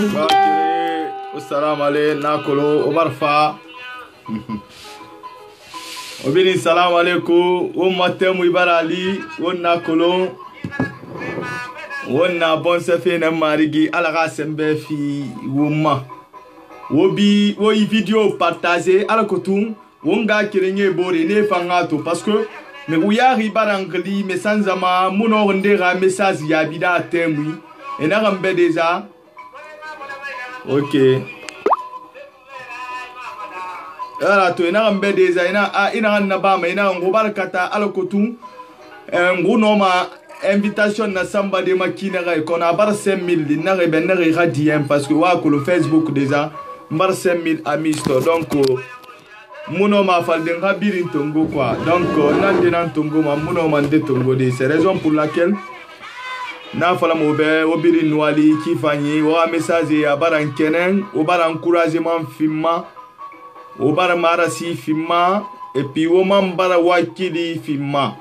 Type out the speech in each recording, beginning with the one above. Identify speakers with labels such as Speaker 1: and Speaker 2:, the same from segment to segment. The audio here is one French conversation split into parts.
Speaker 1: Assalamu alaikum nakolo obarfa obini salam alaikum o matemu ibarali o nakolo o na bon sefe na marigi alaga sembe fi wuma wobi wo video partager alakotum wonga kirenye bore ne fangato parce que me uyari barangli me sanzama muno ndera message ya bida temwi et na rambe déjà ok ala to ina rambe déjà ina na bama ina ngobarkata alakotum ngunoma invitation na samba de makina ga kona bar 5000 na rebe na ga diem parce que wa ko le Facebook déjà bar 5000 amis donc muno ma falden ga birin tongo quoi donc nan de nan tongo ma muno man de tongo de c'est raison pour laquelle na fala mo be o birin nwali ki fanyi o message ya baran kenen o baran encouragement fimma o bar marasi fimma et puis o man bara wakili fimma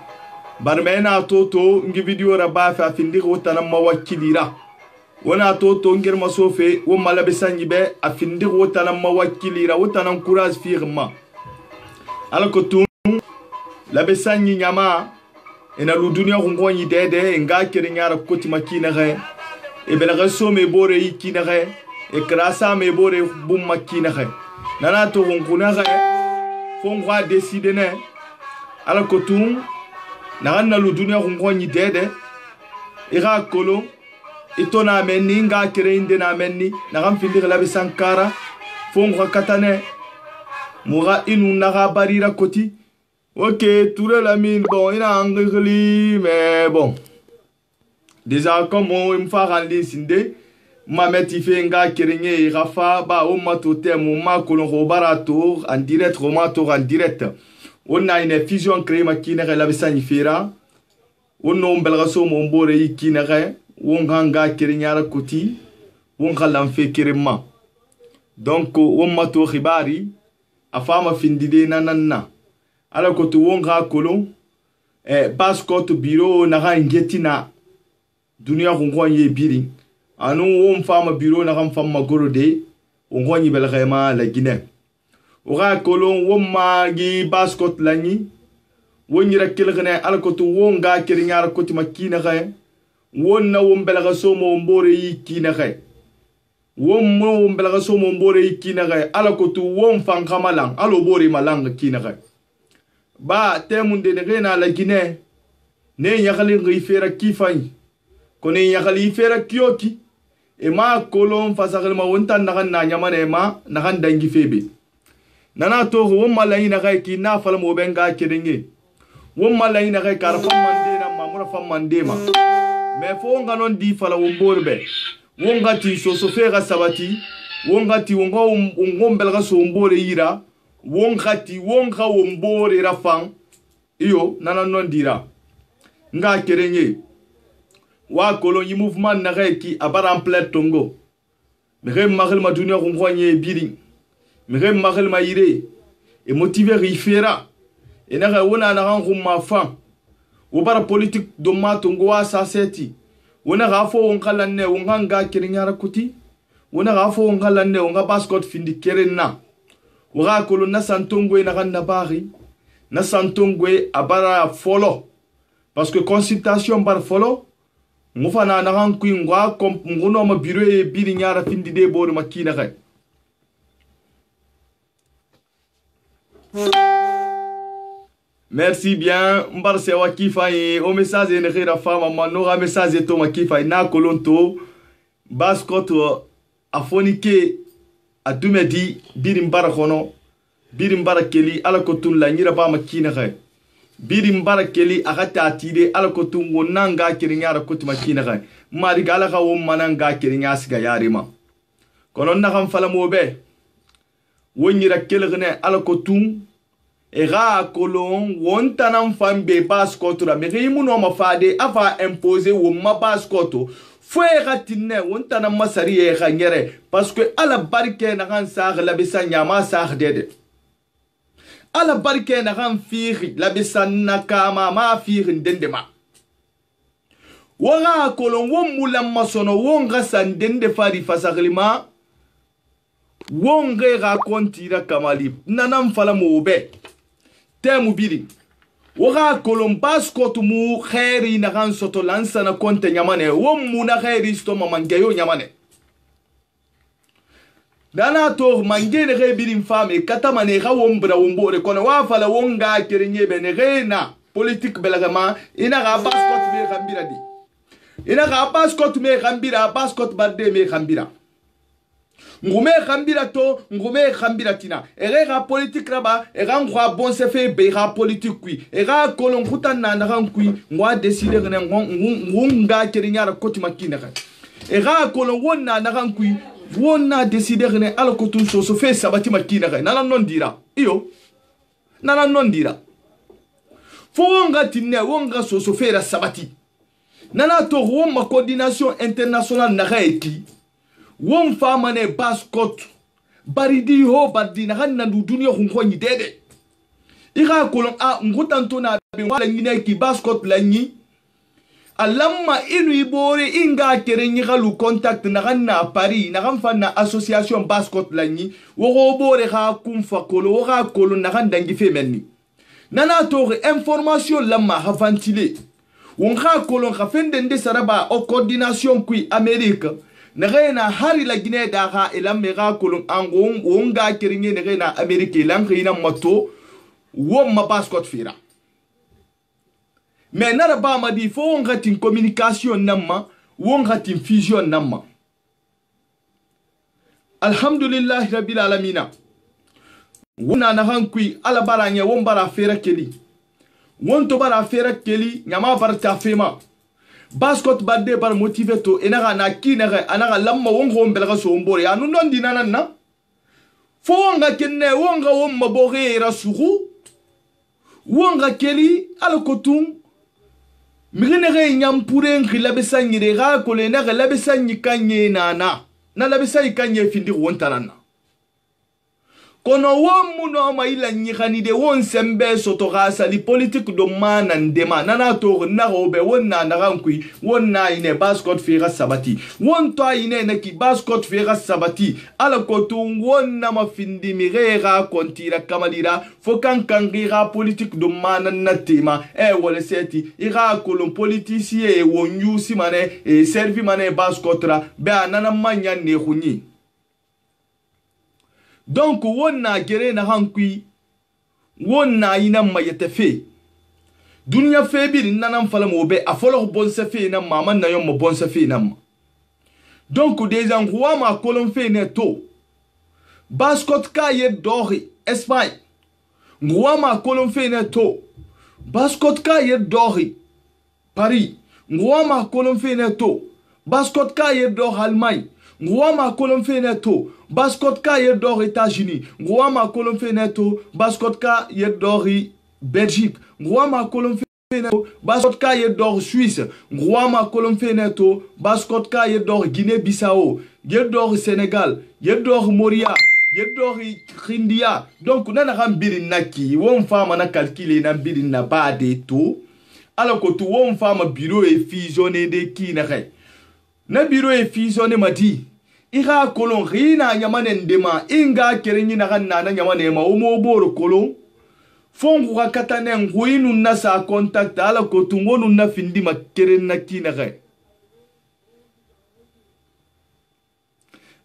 Speaker 1: barmena toto ngi video ra ba fa findi ko tanam mawakilira wona toto ngir masofe wo malabe sanyi be afindi ko tanam mawakilira wo tanam courage firma alako tum labe sanyi nyama ena lu dunia ko ngoni dede nga kiri nyara koti makina re e bela reso me bore ikina re e krasa me bore bum makina re nana to nguna re fo ngwa décider ne alako tum na lu dunia ko ngoni dede ira kolo itona menni nga kire inde na menni na gam findi labe sankara fo ngwa katane mura inu na barira koti ok tout le lamine bon il a angli mais bon déjà comme on me fait rendre sinde ma meti fait nga kirenye rafa ba o matote mo ma kolon barato en direct romato en direct on a une fusion créée makina la besani fera on on belgaso mo mbore ikinere on nga kirenyara koti on galan fe kirema donc on mato khibari afama findide nanana ala ko to wonga kolo passport bureau na ga ngetina dunia ko ngwanye biri anu won fama bureau na gam fama gorode ngwanye belgema la Guinée o ga kolo won magi passport lani won yira kelgene ala ko to wonga kirinyar ko ti makina ga won na won belga so mo mbore yi kina ga won mo belga so mo mbore yi kina ga ala ko to won fan kamalang alo bore malang kina ga ba temunde de rena la Guinée ne yakali ngifera kifany kone yakali fera kyoki e ma kolon fasakal ma wonta na nyama ne ma na kan dangi febe nana to wo malai na kai ki na fala mo benga kedenge wo malai na kai kar fam mande na mamura fam mande ma me fo nganon di fala wo mborbe wo ngati so fera sabati wo ngati wo ngombel ga so mbore yira wonkati wonka wombore rafang iyo nana non dira nga kerenye wa kolonyi mouvement na reki abara en plein tongo mere makhel ma dunia ko ngwanye biri mere makhel ma ire e motiver ifera e na wona na ran ma fa wo bara politique do ma tongo wa sa seti wona ga fo wonkala ne wonga kerenyara kuti wona ga fo wonkala ne wonga bascot findi kerenna wura kolo na santongwe na ganda bari na santongwe abara follow parce que consultation bar follow ngufana na ran kuingwa kom nguno ma bureau e biri nyara findi de boru makina kay merci bien mbar se wakifa e o message ne khira fama manora message to makifa na kolonto baskoto afonike adumedi birim barakono birim barakeli alakotun la nyira ba makina khay birim barakeli agata atide alakotun wonanga kirinyara kotu makina khay mari gala ka wo mananga kirinya siga yarima konon na kam fala mobe wonyira kelgne alakotun e ga kolon wontanam fambe baskotura me rimuno mafade ava imposer wo ma baskoto foi ratine wontana masari e khanyere parce que ala barke na kan sa la bisanya ma sa dede ala barke na kan fi la bisanna kama ma fi ndendema Wara kolon won mulam masono won gasan dende fari fasaglima won ge rakontira kamali nanam fala mo be temu biri wara kolon baskotu mu khairi na kan soto lansa na konte nyamane won mu na khairi sto mamangeyo nyamane dana to mangene ge birim fame katamane ga wombra wombore kono wa fala wonga kerenye bene ge na politique belagama ina ga baskot be gambira di ina ga baskot me gambira baskot barde me gambira ngume gambira to ngume gambira tina ere ga politique raba e ga ngwa bon se fe be ga politique kui e ga kolon kutana na ga kui ngwa décider ne ngunga kerinya ra koti makina ga e ga kolon wonna na ga kui wonna décider ne ala ko tun so fe sabati makina ga nana non dira iyo nana non dira fo wonga tinne wonga so fe ra sabati nana to won coordination internationale na ga eti won fama ne baskot baridi ho bardi na hanna du dunia ko ni dede ira kolon a ngutanto na be wala ngine ki baskot la ni alamma inu ibore inga kerenyi galu contact na ganna Paris na gamfa na association baskot la ni wo bore ga kumfa kolo ga kolo na ganda ngi femenni nana to information lamma ha ventile won ga kolon ga fende nde saraba o coordination kui Amerique na hari la Guinée daga elamme ga kolon angon wonga kerenyi na Amerique langrina mato wo ma baskot fira mais nara ba ma di fo on gatin communication namma won gatin fusion namma alhamdulillah rabbil alamin wona na hankui ala baranya won bara fera keli won to bara fera keli nyama barta fema baskot badde bar motivé to enaga na kinaga anaga lamma won go mbelga so mbore anu non dinana na fo nga kenne won ga won mabore rasuhu won ga keli ala kotum Mirenere nyampuren khilabesa nyirega kolena galabesa nyikanye na labesa ikanye findi wontanana kono womuno maila nyikani de won sembe soto gasa li politique do mana ndema nana to na robe wonna na rankui wonna ine baskot fira sabati won to ine na ki baskot fira sabati ala kotu wonna ma findi mirera kontira kamalira fokan kangira politique do mana natema wala seti ira kolon politicien e wonyu simane e servi mane baskotra be anana manya ne khuni. Donc, wonna gere na hankui, wonna ina mayete fe. Dunia fe bir nanam fala mobe, a folo bon se fe na mama na yom bon se fe nam. Donc, des angwa ma kolon fe ne to. Baskot ka ye dori, Espagne. Ngwa ma kolon fe ne to. Baskot ka ye dori, Paris. Ngwa ma kolon fe ne to. Baskot ka ye dori, Allemagne. Ngwama kolon feneto baskot ka yedor États-Unis ngwama kolon feneto baskot ka yedor Belgique ngwama kolon feneto baskot ka yedor Suisse ngwama kolon feneto baskot ka yedor Guinée-Bissau yedor Sénégal yedor Moria yedor Khindia. Donc nana rambiri naki won fama na calculer na biri na bade to alors que tu won fama bureau et fusionné de ki na kay na bureau et fusionné mati ira kolon rina nyamane ndema inga kerenyi na ganna na nyamane ma omo boro kolon fongu katane nguinu na sa contact ala ko tungonu na findi ma keren na kina ga.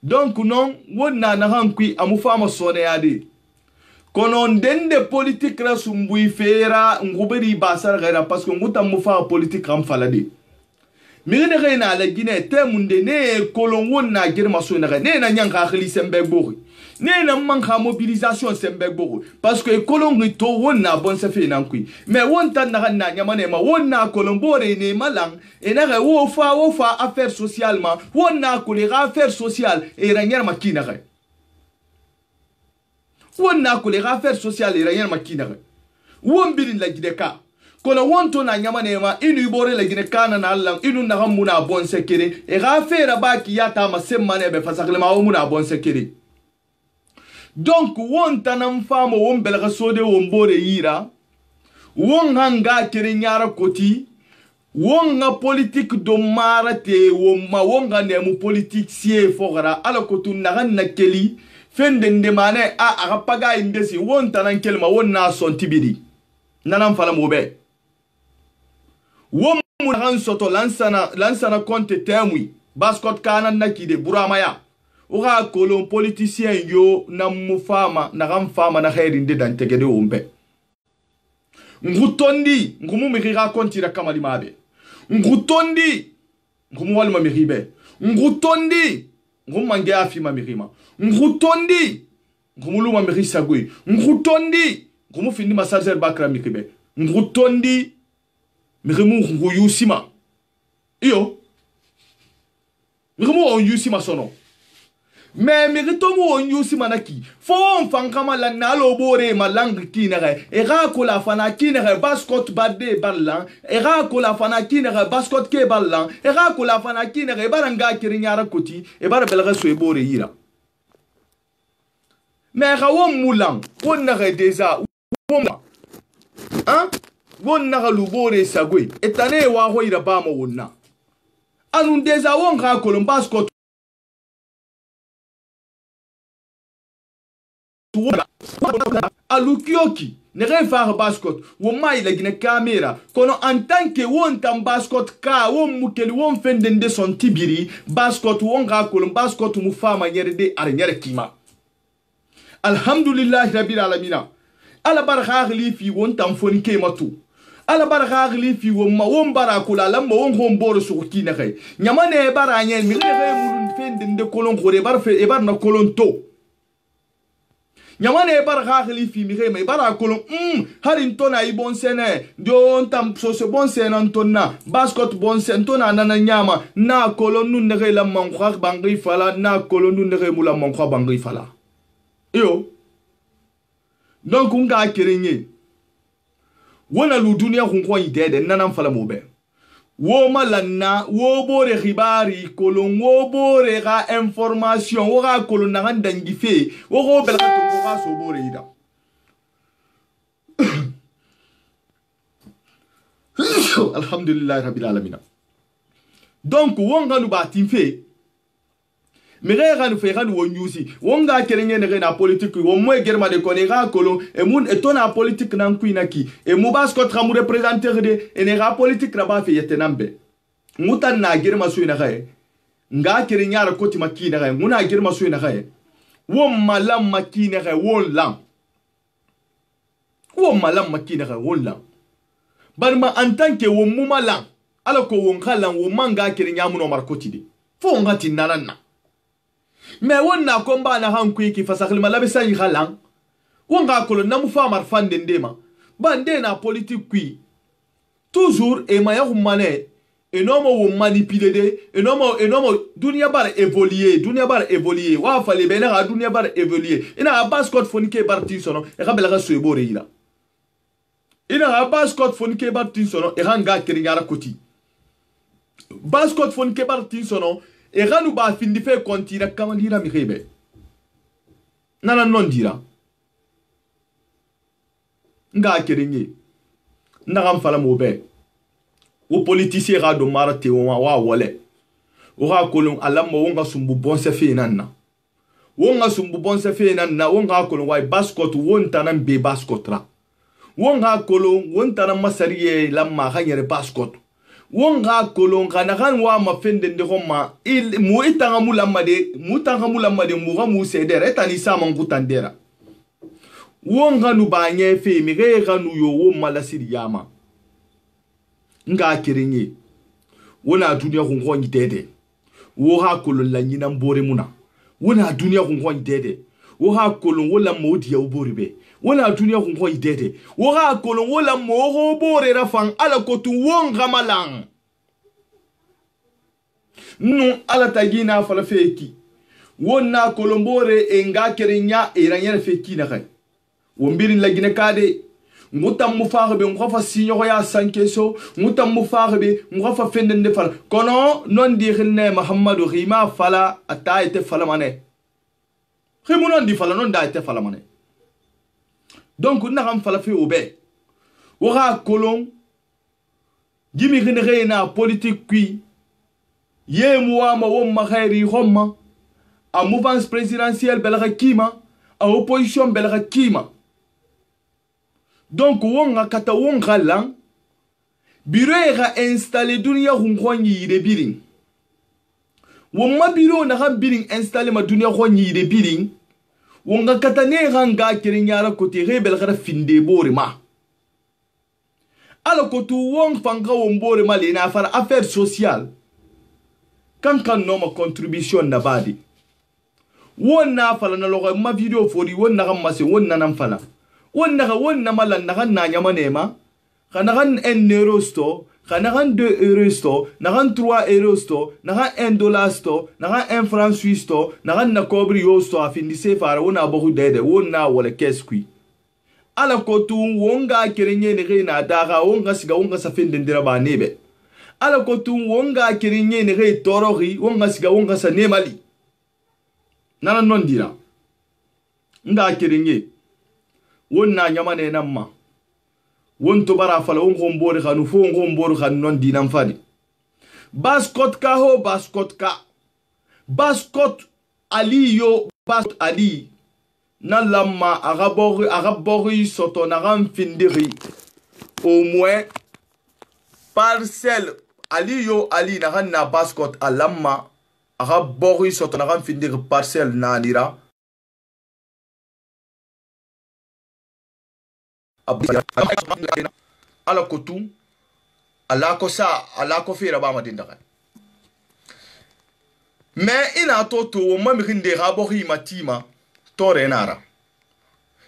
Speaker 1: Donc non wonna na hankui amu fama sone yadi kono ndende politique la sumbui fera nguberi basar gaira parce que nguta mu fa politique am faladi. Mire reina la Guinée temunde ne kolon wonna girma so na ne na nyanga khali sembe bori ne na manka mobilisation sembe bori parce que kolon to wonna bon se fe nankui mais wonta na na nyamane ma wonna kolon bore ne malang e na wo fa affaire socialement wonna ko les affaires sociales e ranyar makina ga wonna ko les affaires sociales e ranyar makina ga wombirin la Guinée kono wonto na nyamane ma inu ibore la Guinée kana na Allah inu na hamuna bon sekere e ga fera baki yata ma semmane be fasakle ma muna bon sekere. Donc wonta nam famo won belga sode won bore yira won hanga kere nyara koti wonga politique do marate woma wonga nemu politique sie fogara ala ko tun nagan nakeli fendende mane a agapaga indesi won tanan kelma wonna son tibidi nanan fala mobe wom nagan soto lansana konte temwi baskot kana nakide buramaya oga kolon politicien yo na mufama nagan fama na khairinde dan tegede umbe ngutondi ngumu mirira kontira kamali mabe ngutondi ngumu walma miribe ngutondi ngumu mange afima mirima ngutondi ngumu luma mirisa gwe ngutondi ngumu findi masazer bakra miribe ngutondi mirimu nguyusima iyo mirimu on yusima sono mais miritomu on yusima naki fon fankama la nalo bore malang kinere era ko la fana kinere baskot badde ballan era ko la fana kinere baskot ke ballan era ko la fana kinere baranga kirinyara koti e bar belga so e bore yira mais rawon moulan on nare déjà hein won nare lu bore sagwe etane wa hoira ba mo wonna anun déjà won ga ko baskot alukioki ne refar baskot wo mai la gine camera kono en tant que won tam baskot ka won mukeli won fendende son tibiri baskot won ga kolon baskot mu fama nyerde ar nyere kima alhamdulillah rabbil alamin ala baraka li fi won tam fon ke matu ala baraka li fi won ma won barakula lamma won hon boro su kina kay nyamane baranya mi re mulun fendende kolon gore bar fe e bar na kolon to nyamane bar khali fi mi me bara kolon harin tona i bon sene don tam so se bon sene antonna baskot bon sene tona nana nyama na kolon nun ne la man khak bangi fala na kolon nun ne mula man khak bangi fala yo donc nga kerenye wona lu dunia ko idede nanam fala mobe wo malanna wo bore khibari kolon wo bore ga information wo ga kolon na dangi fe wo go belga to ga so bore ida alhamdulillah rabbil alamin donc wo nga nu batin fe mere ga nu fe ga nu wonyusi wo nga kerenge ne na politique wo mo germa de kone ga kolon e mun etona politique nan kuinaki e mo basko tramu représenter de ene ga politique raba fe yetenambe mutan na germa suina ga nga kerenya ra koti makina ga muna germa suina ga wo malam makina ga wo lam wo malam makina ga wo lam barma en tant que wo mumalam ala ko wo khalan wo manga kerenya muno markoti de fo ngati nanana mais wonna komba na hankui ki fasakhli malabe sa yikhalan wonga kolo namu famar fande ndema bande na politique kui toujours e maya humane enomo wo manipuler de enomo dunia bar évoluer wa fale be na dunia bar évoluer ina baskot fonike barti sono e kabela ga soybore ira ina baskot fonike barti sono e hanga kirinyara koti baskot fonike barti sono e ganu ba findi fe kontira kamandira mi khebe nana non dira nga kerenye ndagam fala mobe wo politicien ga do marate wa wole o ga kolon alamma wonga sumbu bonse fe nanna wonga sumbu bonse fe nanna wonga kolon way baskot wonta nan be baskotra wonga kolon wonta nan masariye lamma khanyere baskot wonga kolon kana kan wa ma fende de goma il mu itanga mulamade mu ga mu sedere tani sama ngutandera wonga nu banye fe mi ge ga nu yo wo mala siriyama nga kirenye wona duniya ko ngonyi dede wo ha kolon la nyina mbore muna wona duniya ko ngonyi dede wo ha kolon wala modi ya uboribe wona duniya ko ngonyi dede wo ha kolon wala mo ho bore rafan ala ko tu wonga malang nu ala tagina fala feki wona kolon bore e nga kirenya e ranyere feki na kai wombirin la gine kade ngutam mu faxbe ngofa sinyo ya sankeso ngutam mu faxbe ngofa fendende fala kono non di xinne muhammadu khima fala ataite fala mané khimu non di fala non daite fala mané donc na xam fala fi obe waxa kolon Jimi gine na politique kui. Ye muama won ma khairi homma. A mouvance présidentielle belga kima. A opposition belga kima. Donc wonga kata wonga lang. Biro ga installé dunia hunkhonyi ide biring. Wonma biro na ga biring installé ma dunia khonyi ide biring. Wonga kata ne ganga kirinyara kote rebel gara finde bore ma. Alors que tout wong fanga wombore ma le na fara affaire sociale. Kan noma contribution na badi. Won na fala na logo ma video fori won na gamase won na nam fala. Won na mala na kan na nyama nema. Kana kan 1 euro sto, kana kan 2 euro sto, na kan 3 euro sto, na kan 1 dollar sto, na kan 1 franc suisse sto, na kan na kobri yo sto afindi se fara wona boku dede won na wala keskui. Ala kotu wonga kirenye ne na daga wonga siga wonga sa finde ndira ba nebe. Ala kotu wonga kirenye ne torori wonga siga wonga sa nemali. Nana non dira. Nga kirenye. Wonna nyama ne namma. Won to bara fala won gombori khanu fo gombori khan non dinam fadi baskot ka ho baskot ka baskot ali yo baskot ali na lamma agabori soto na ram findiri au moins parcelle ali yo ali na ran na baskot alamma agabori soto na ram findiri parcelle na nira ala kotu ala ko sa ala ko fera ba madinda mais ina to wo mami rinde rabo matima tore nara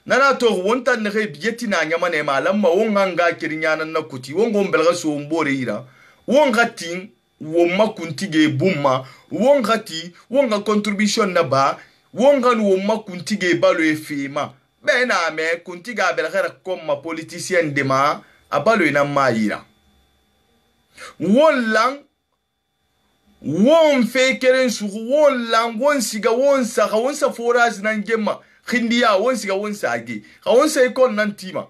Speaker 1: nana to wonta ne re bieti na nyama ne malam ma wonga kirinyana na kuti wongo mbelga so mbore ira wonga tin wo makuntige bumma wonga ti wonga contribution na ba wonga wo makuntige balo efema ben na me kuntiga belgera comme ma politicien de ma abalo ina maira won lang won fe keren su won lang won siga won sa forage nan gemma khindiya won siga won sagi won sa ikon nan tima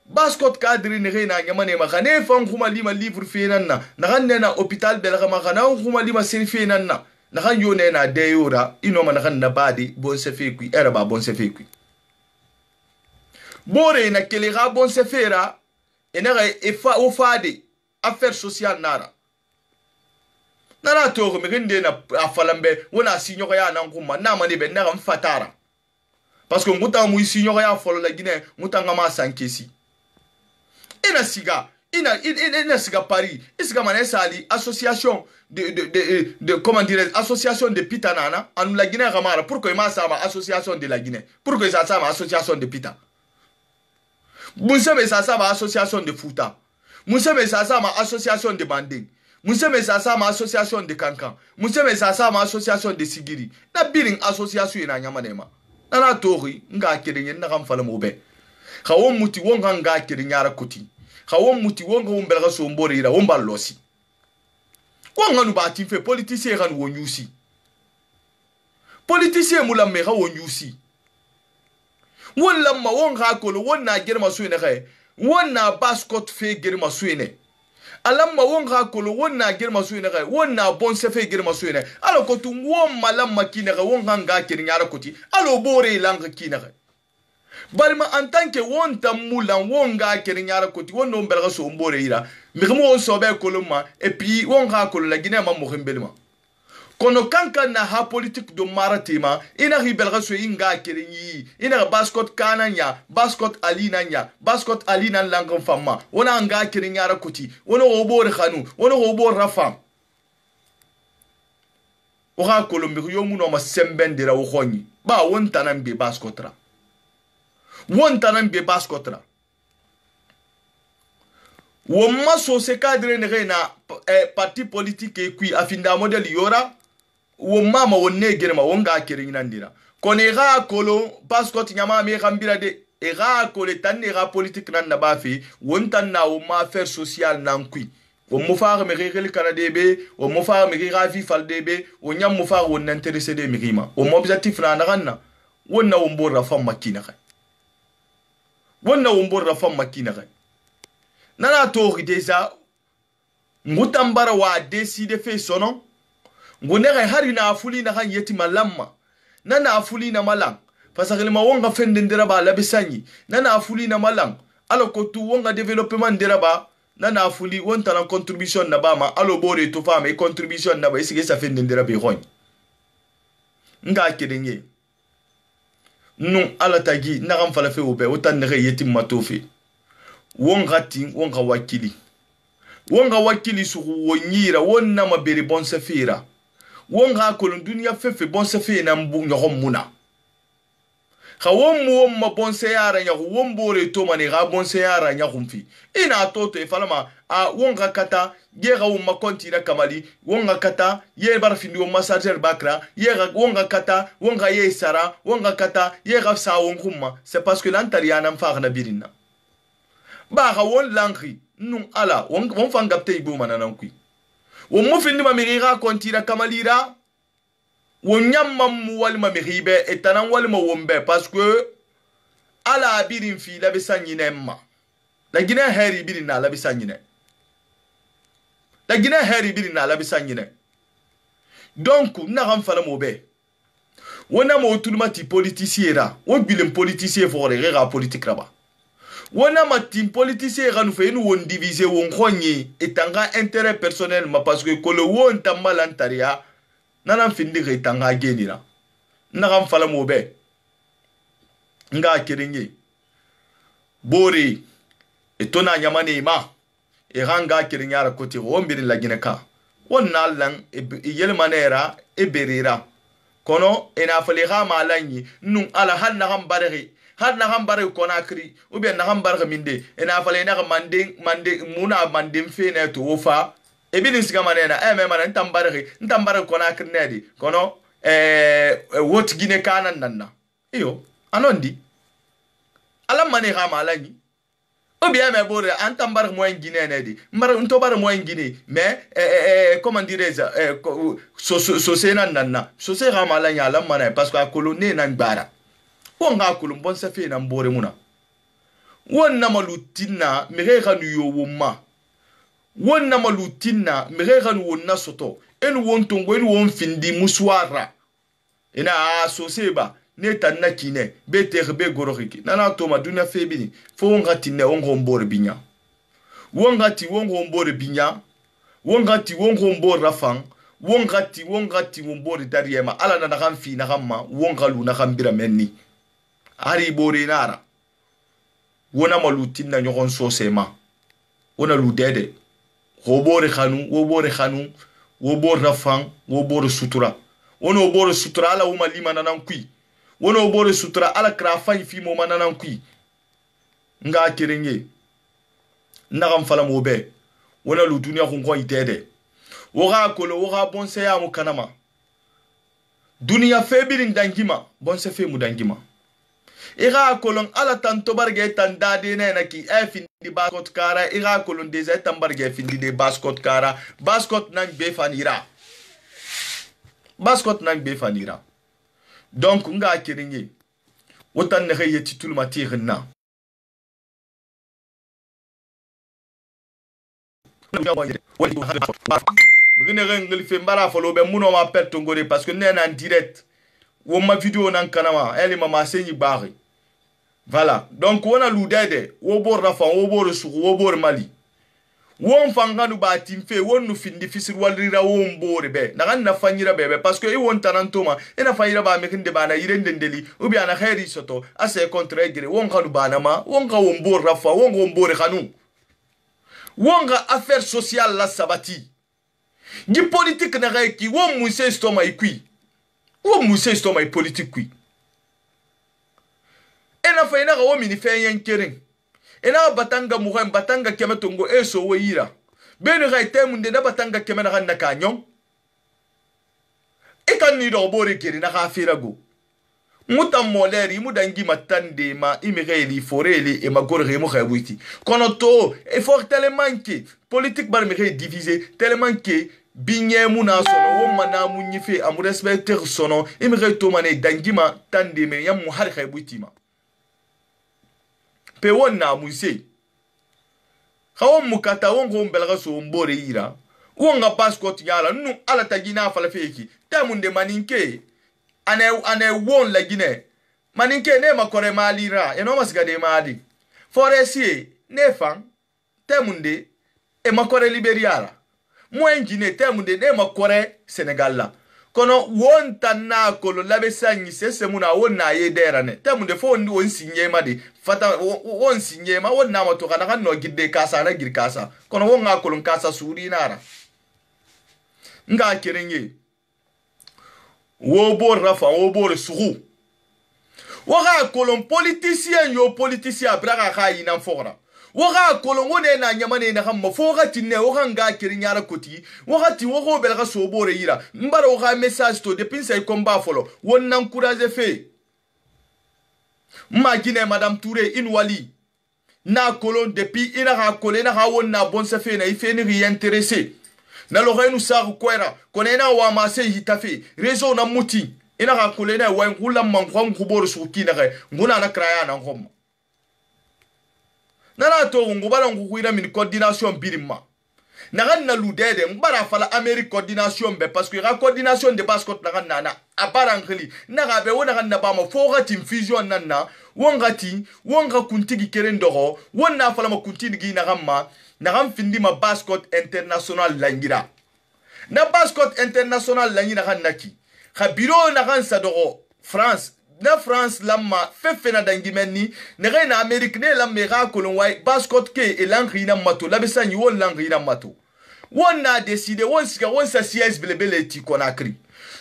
Speaker 1: baskot kadri ne rena nyama ne ma khane fan kuma lima livre fe nan na ganne na hôpital belga ma khana kuma lima sen fe nan na kan yone na deyora ino ma na kan na badi bon se fe kui era ba bon se fe kui bore na kelera bon se fera enara efa ofade affaire sociale nara to me rende na afalambe wona sinyo ya na nguma na mane be na mfatara parce que nguta mu sinyo ya folo la Guinée nguta ngama sankesi ina siga Paris isiga manesa ali association de comment dire association de pitanana anu la Guinée gamara pourquoi ma sama association de la Guinée pourquoi ça sama association de pita Mousseme Sasa ma association de Fouta. Mousseme Sasa ma association de Banding. Mousseme Sasa ma association de Kankan. Mousseme Sasa ma association de Sigiri. Na biring association ina nyamanema. Na tori nga kirinye na kamfala mobe. Khawon muti wonga nga kirinyara kuti. Khawon muti wonga umbelga so mbore ira womba losi. Wonga nu ba timfe politicien kan wonyusi. Politicien mulamme ga wonyusi. Won lamma won hakolo won na girma suine khay won na baskot fe girma suine alamma won hakolo won na girma suine khay won na bon se fe girma suine alo ko tum won malamma kine khay won hanga kirnyara koti alo bore langa kine khay barma en tant que won tamulan won ga kirnyara koti won no belga so mbore ira mi mo so be koloma et puis won hakolo la Guinée ma mo khembelma kono kanka na ha politique do maratima ina ribelga so inga kirinyi ina baskot kananya baskot alinanya baskot alinan langan famma wona anga kirinyara kuti wona obor khanu wona obor rafam oha kolombi yomu no ma sembendira wo khoni ba wonta nan be baskotra womma so se cadre ne rena parti politique e qui afinda model yora wo mama wonne germa wonga kirin nandira kone ga kolo baskot nyama me gambira de e ga kole tanne ga politique nan na bafi wontan na wo ma affaire sociale nan kui wo mo faare me regel kana debe wo mo faare me ga fi fal debe wo nyam mo faare won intéressé de mirima wo mo objectif na ganna wonna wo mbora fam makina khay wonna wo mbora fam makina khay nana tori déjà ngutambara wa décider fe sono ngunere hari na afuli na kan yeti malamma na afuli na malang fasakele ma wonga fende ndera ba labisanyi na afuli na malang alo kotu wonga développement ndera ba na afuli wonta na contribution na ba ma alo bore to fama e contribution na ba isige sa fende ndera be hon nga kedenye nun ala tagi na kan fala fe obe otan ne yeti matofi wonga tin wonga wakili su wonyira wonna mabere bon safira wonga kolon dunia fefe bon safi na mbu nyom muna khawom ma bon sayara nya wombore to mane ga bon sayara nya khumfi ina toto e falama a wonga kata ye ga umma kontira kamali wonga kata ye barfindi o massager bakra ye ga wonga kata wonga ye sara wonga kata ye ga sa wongumma c'est parce que l'antariana mfa na birina ba ga won langri nun ala won fangapte ibu manana kui won mo findi ma miriga kontira kamalira won nyamma mu wal ma miribe etanan wal ma wombe parce que ala birin fi la besanyine ma la gina heri birin na la besanyine donc na ram fala mo be wona mo tulmati politicien ra wo bilen politicien fo re politique raba wona matin politicien ga nu fe nu won diviser won khonyi etanga intérêt personnel ma parce que ko le won tamalantaria nana findi ga etanga genira na gam fala mo be nga kiringi bori etona nyamane ma e ranga kirinyara koti wombiri la gineka wonna lan yel manera e berira kono ena fali ga malanyi nun ala hal na gam barri har na hambare konakri ou bien na hambare minde ena fale na mande muna mande fene to ofa e bidin siga manena e me mana ntambare konakri nedi kono wot gine kanan nanna iyo anondi ala mane ga malani ou bien me bore antambare mo ngine nedi mbar nto bare mo ngine mais comment dirais-je so sena nanna so se ga malani ala mane parce que a colonne nan bara wonga kulum bon safi na mbore muna wonna malutina mirega nu yo woma wonna malutina mirega nu wonna soto en wontongo en won findi muswara ina asoseba neta nakine beterbe gororiki nana to maduna febini fo wonga tinne wongo mbore binya wongati wongo mbore binya wongati wongo mbore rafang wongati wombore dariema ala na kan fi na gamma wongalu na kambira menni ari bore nara wona malutin na nyogon sosema wona ludede wo bore khanu wo bore rafang wo bore sutura wono bore sutura ala uma lima nanan kui wono bore sutura ala krafan fi mo mananan kui nga kirenge nagam fala mo be wona lu dunia ko itede wo ga kolo wo ga bonse ya mu kanama dunia febirin dangima bonse fe mu dangima ira kolon ala tanto barge tandade na ki findi baskot kara ira kolon déjà tambarge findi de baskot kara baskot nan be fanira donc nga kiringi wotan ne xeye titul matirna mugine ngel fe mbara folo be muno ma perte ngore parce que nena en direct wo ma vidéo nan kanama elle mama senyi bari. Voilà, donc on a l'oudede, on bord rafa, on bord sur, on bord Mali. On fanga nu ba timfe, on nu fin difficile walira on bord be. Nagan na fanyira bebe parce que on tanantoma, e na fanyira ba mekinde ba na irende ndeli, ou bien na khairi soto, ase contre gré, on ga nu ba na ma, on ga on bord rafa, on bord khanu. On ga affaire sociale la sabati. Di politique na ga ki, on muse stoma ikui. On muse stoma politique kui. Ena fa ina gawo mini fe yenkering ena batanga mugan batanga kemetongo eso woyira benu ga temunde na batanga kemena ganna kanyon e kan ni do bore kiri na ga firago mutam moleri mudangi matande ma imigeli foreli e magorre mo khawiti kono to e fort tellement que politique bar mi divisé tellement que binye muna sono wo mana munyi fe amu respecter sono imigeli to mané dangima tande me yam mu har khawiti ma pe wonna muse khawon mukata won go mbelga so mbore ira wonga passport yala nu ala tagina fala feki tamunde maninke ane won la gine maninke ne makore malira eno masgade mali foresi ne fan tamunde e makore liberiala mo engine tamunde ne makore senegal la kono won tanna kolo labe sanyi sese muna won na ye derane tamunde fo ndi won sinye ma de fata won sinye ma won na mato kana kan no gidde kasa na gir kasa kono won nga kolo kasa suri nara nga kerenye wo bo rafa wo bo suru waga kolon politicien yo politicien braga khayi nan fora waga kolon wone na nyamane na hamma foga tinne waga nga kirinyara koti waga ti wogo belga sobore yira mbara waga message to depuis say combat folo won encourager fe magine madame Touré inwali na kolon depuis ina ha kolena ha won na bon sa fe na ife ni rien intéressé na lo renu sa kwera konena wa mase hitafe réseau na muti ina ha kolena wa ngula mangwa nguboro sukina ga nguna na kraya na ngoma nana to ngubara ngukuira min coordination birima nagan na ludede mbara fala Amérique coordination be parce que la coordination de bascot nagan nana abara ngeli naga be wona ganna bama foga team fusion nanna wonga kuntigi kerendoro wonna fala ma kuntigi gi nagamma nagam findi ma bascot international langira na bascot international langira kannaki khabiro nagan sadoro France na France lamma fefena dangimenni nege na Amerique ne lamme ga kolon way bascot ke elangi na mato labesani won langi na mato wonna décidé won sa siège belebele ti Conakry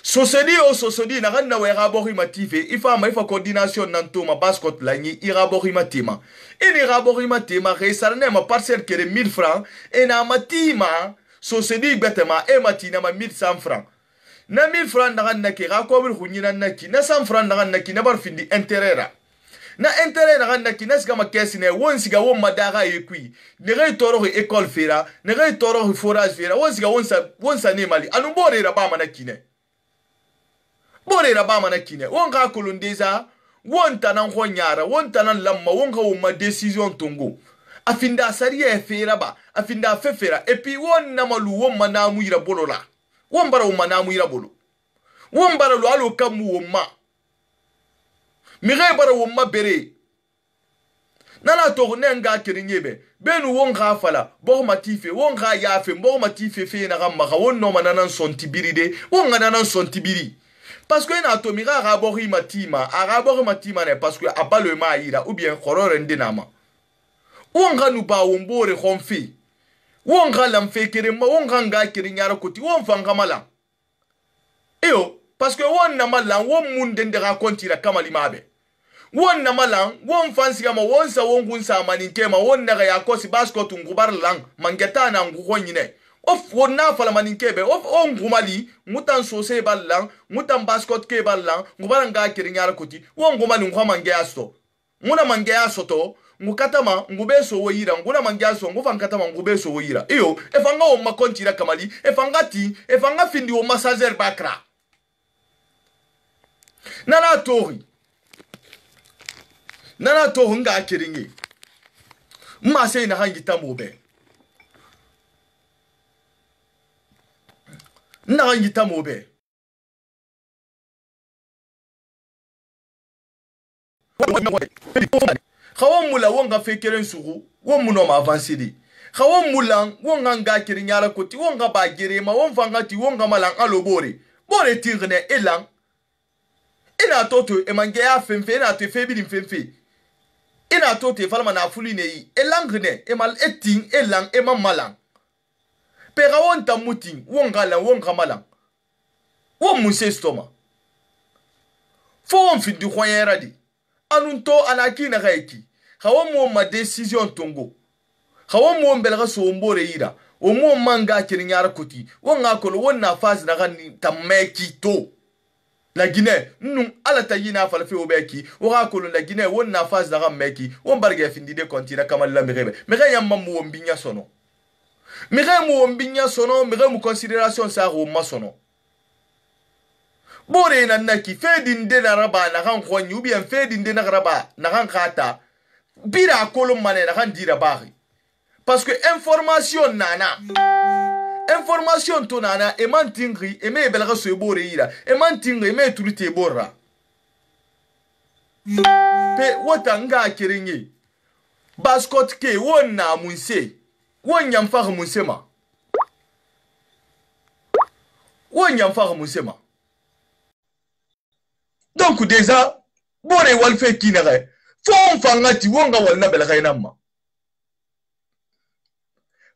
Speaker 1: sosedi na ganna way rabori mative ifa coordination nanto ma bascot langi irabori matima ini rabori matima resarne ma parcelle kere 1000 francs et na matima sosedi betema e matina ma 1100 francs na 1000 francs na ganna ke ga ko bir khunyina naki na 100 francs na ganna ki na bar findi intérêt na intérêt na ganna ki nas gama kesine won siga won madaga yekui ne gay toro école fera ne gay toro forage fera won siga won sa ne mali anu bore ra ba manakine won ga kolondeza won tanan khonyara won tanan lamma won ga won ma décision tongo afinda sariya fera ba afinda fefera et puis won na malu won manamu ira bolola won bara won manamu ira bolo won bara lo alo kamu won ma mi gay bara won ma bere nana to ne nga kirinyebe benu won ga fala bo matife won ga yafe bo matife fe na gamma ga won no mananan sontibiride won ngananan sontibiri parce que na to mi ga rabori matima ne parce que abalo ma ira ou bien khorore ndinama won ga nu ba won bore khonfi won ga lam fe kere ma won ga nga kirinyara koti won fanga mala eyo parce que won na mala won munde ndega kontira kamali mabe won na malang won fansi kama won sa won gunsa maninke ma won na ya kosi bascot ngubar lang mangeta na ngugo nyine of won na fala maninke be of on ngumali mutan sose ballang mutan bascot ke ballang ngubar nga kirinyara koti won ngumali ngwa mange asto nguna mange asto to ngukatama ngubeso woyira nguna mange asto ngufa nkatama ngubeso woyira iyo efanga o makontira kamali efanga findi o masager bakra nana to nga kiringi ma sai na hangi tamobe na hangi tamobe khawon mula wonga fekeren sugu won muno ma avancedi khawon mula wonga nga kirinyara koti wonga bagere ma won fangati wonga malang alobore bore tirne elang ina toto emange ya femfe na te febi femfe ina tote falma na fuli ne yi elangne emal eting elang emam malang pera won tamuting won gamalang won muse stoma fo on fi du khoyera di anunto anaki na gaiki khawon mo ma décision tongo khawon mo mbelga so mbore yira o mo manga kirinyara kuti won ngakolo won na phase na gani tameki to la Guinée nous ala tayina fala fe obeki wora ko la Guinée won na phase da meki won barge findi de continent kamal la mirebe mege yamma mu wombinya sono mege mu considération sa ro masono bore na naki fe dinde na raba na kan khonyu ou bien fe dinde na raba na kan khata bira kolum mane na kan dira bari parce que information nana information to nana e man tingri e me belga so bore ira e man tingri me tulite borra pe wotanga kiringi baskot ke wonna munse wonyam fa munse ma wonyam fa munse ma donc déjà bore wal fe kinere fon fangati wonga wal na belga namma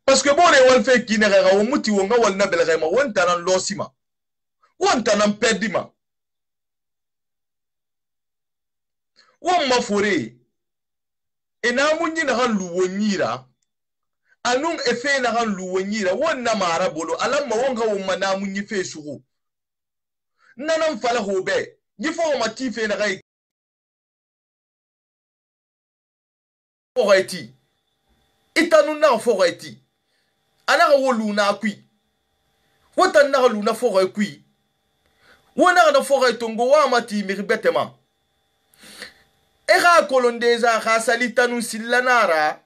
Speaker 1: parce que bore wal fe kinere ga womuti wonga wal na belga ma wonta nan losima wonta nan pedima wamma fore ina munyi na han luwonyira anun efe na han luwonyira wonna mara bolo alamma wonga womma na munyi fe sugo nanan fala hobe yifo ma tife na gai fogaiti itanu na fogaiti ana ga wolu na kui wotan na lu na fogai kui wona na fogai tongo wa mati mi betema ega kolondeza ga salitanu sillanara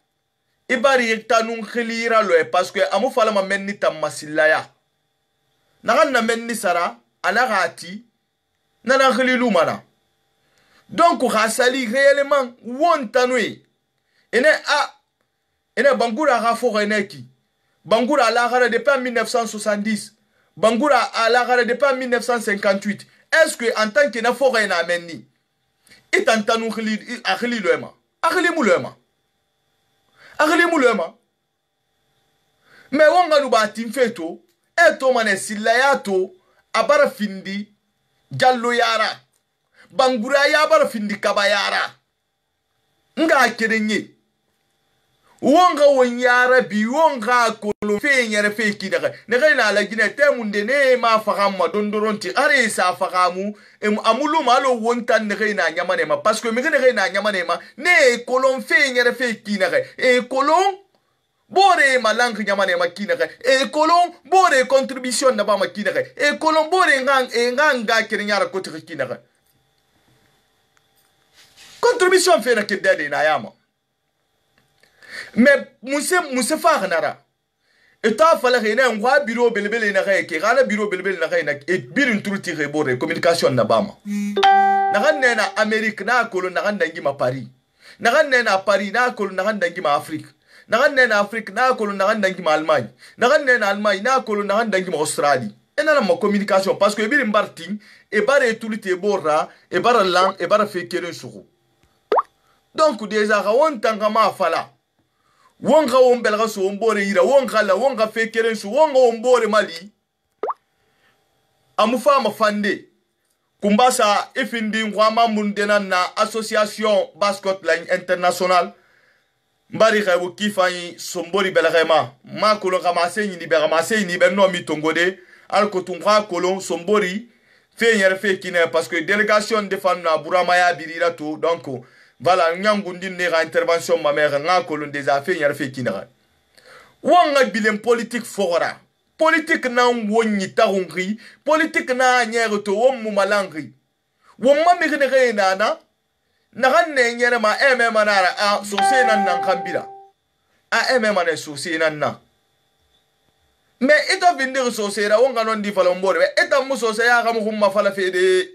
Speaker 1: ibari tanu khilira lo parce que amu fala ma menni tamma sillaya nagan na menni sara ana gati nana khililu mana donc ga sali réellement wontanui ene bangura ga fogai neki Bangoura à la gare depuis 1970. Bangoura à la gare depuis 1958. Est-ce que en tant que na forêt na menni, it antanu khili loema. Akhili mulema. Akhili mulema. Mais wonga nu ba timfeto, eto mane silayato abara findi jallo yara. Bangoura ya abara findi kabayara. Nga kerenye. Wonga wonyara bi wonga kolo fe nyere fe kidaka ne na la gine temunde ne ma fagama dondoronti are sa fagamu amulu malo wontan ne na nyamane ma parce que me ne na nyamane ma ne kolon fe nyere fe kinaka e kolon bore malang nyamane ma kinaka e kolon bore contribution na ba ma kinaka e kolon bore nganga kirnyara kotu kinaka contribution fe na kedade na yama. Mais Mousse Farnara. Et toi, fallait qu'il y ait un roi bureau belbel na qui a bureau belbel na et bir truti rebore communication na bama. Nagan na Amérique na kolon nagan dangi ma Paris. Nagan na Paris na kolon nagan dangi ma Afrique. Nagan na Afrique na kolon nagan dangi ma Allemagne. Nagan na Allemagne na kolon nagan dangi ma Australie. Et na ma communication parce que bir mbarting e bare truti borra e bara lang e bara fekere suru. Donc déjà rawon tangama fala. Wonga wombelga so wombore ira wonga la wonga fekeren so wonga wombore mali amufa mafande kumbasa ifindi ngwama mundena na association basket line international mbari khawo kifani sombori belgema ma kolon kamase ni bermase ni benno mi tongode al ko tunga kolon sombori fe yere fe kine parce que délégation de fan na burama ya birira to donc voilà, nyangundi nera intervention ma mère nga kolon des affaires yar fe kinara wanga bilen politique fora politique na wonni tarungri politique na nyere to wommu malangri womma mi gene na ganne nyere ma manara a so se nan kambira a mana so se nan mais ito vindir so se ra wanga non di falombore eta mu so se ya ga mu humma fala fede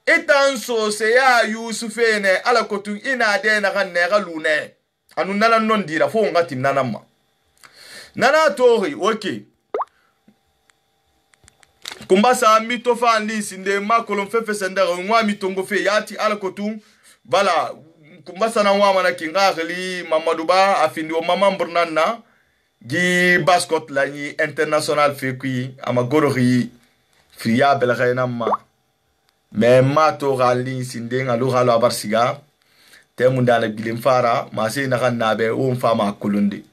Speaker 1: etan so se ya Yusufene ala kotu ina de na kan ne ga lune anu nana non dira fo ngati nanama nana tori okay kumbasa mito fa ndi sinde makolon fefe senda ngwa mitongo fe yati ala kotu bala kumbasa na ngwa mana kingali Mamadou Ba afindi o mama mburnana gi basket la ni international fe kui ama gorori fria belgaina ma mais mato gali sindeng alu galo abarsiga temunda la bilim fara ma se na kan nabe o fama kulundi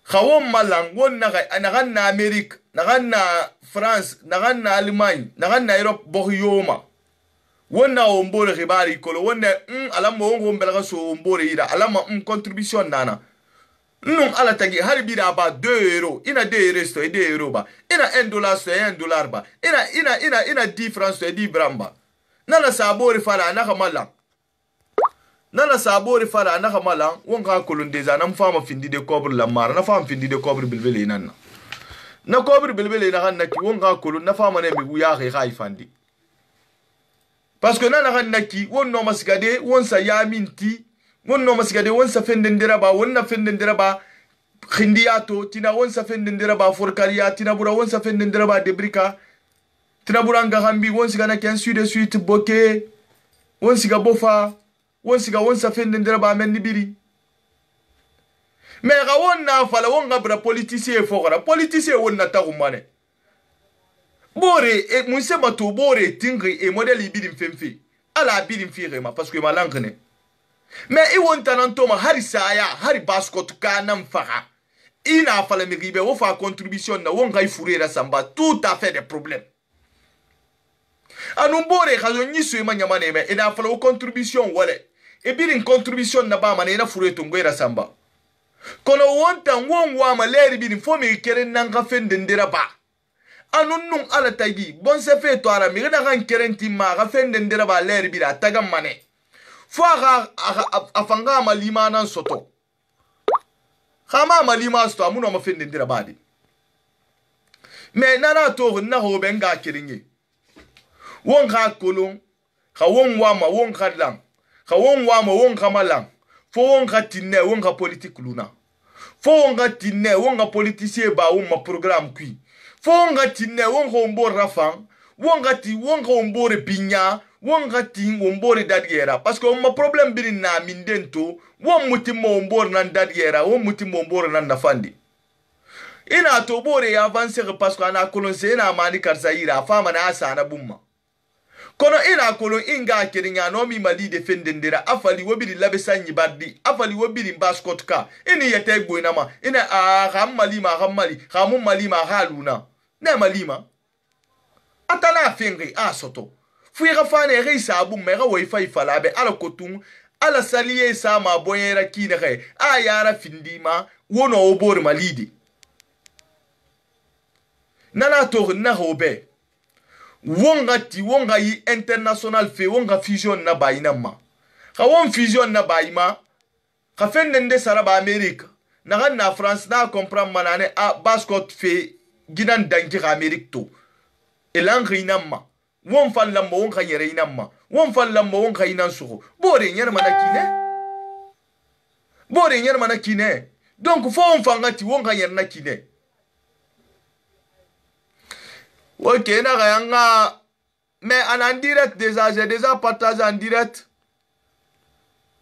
Speaker 1: khawom malang won na kan na Amerique na kan na France na kan na Allemagne na kan na Europe boyoma wonna ombore ribari kolo wonna alama wongo mbelga so ombore ira alama contribution nana non ala tagi halbira ba 2 euros ina 2 euros to 2 euros ba ina $1 to $1 ba ina 10 francs to 10 bramba nana sabori fala na kamala nana sabore fala na kamala wonga kolon deza na mfama findi de cobre la mara na fama findi de cobre bilbele nanna na cobre bilbele na kanna ki wonga kolon na fama ne mi wuya ga ifandi parce que nana kanna ki won no masigade won sa yaminti won no masigade won sa fendendera ba won na fendendera ba khindiyato tina won sa fendendera ba forkariya tina bura won sa fendendera ba debrika tina bura nga hambi won sigana ken suite suite boke won siga bofa won siga won sa fendendera ba men nibiri mais ga won na fala won ga bra politicien fokara politicien won na tagumane bore e munse mato bore tingri e model ibiri mfemfe ala biri mfirema parce que malangne mais i won tanantoma hari saya hari baskot kana mfaka ina fala mi ribe wo fa contribution na won ga ifurera samba tout à fait des problèmes anu bore khazo nyiso e manyamane me ina fala wo contribution wale e biri contribution na ba mana ina fureto ngwera samba kono wonta won wa maleri biri fo mi keren nanga fendendera ba anun ala tagi bon se fe to ara mi na kan kerenti ma ga fendendera ba leri biri ataga mane fo aga afanga malima nan soto khama malima sto amuno ma fendendera ba di me nana to na ho benga kiringe won ga kolon kha won wa ma won khadlam kha won wa ma won khamalam fo won ga tinne won ga politique luna fo won ga tinne won ga politicien ba won ma programme kui fo won ga tinne won ga mbor rafan won ga ti won ga mbor binya won ga ti won mbor dadiera parce que on ma problème bi na mindento won mutim mo mbor nan dadiera won mutim mo mbor nan nafandi ina to bore ya avancer parce que ana kolonse na mani karsaira fama na asana bumma kono ina kolon inga kirinya no mi mali defendendera afali wobiri labesanyi baddi afali wobiri baskotka ini yete gboina ma ina gam mali ma haluna na malima atana fengi asoto fuira fane reisa bu mera wifi falabe ala kotum ala saliye sa ma boyera kinere ayara findima wono obor malidi nana to na hobe wonga yi international fe wonga fusion na bayina ma ka won fusion na bayima ka fendende saraba america na france na comprendre manane a bascot fe ginan danki ka america to elan rinamma won fallam won ka yere inamma won fallam won ka inan suko bore nyer mana kine donc fo on fangati won ka yer na kine. Ok, mais en direct déjà, j'ai déjà partagé en direct.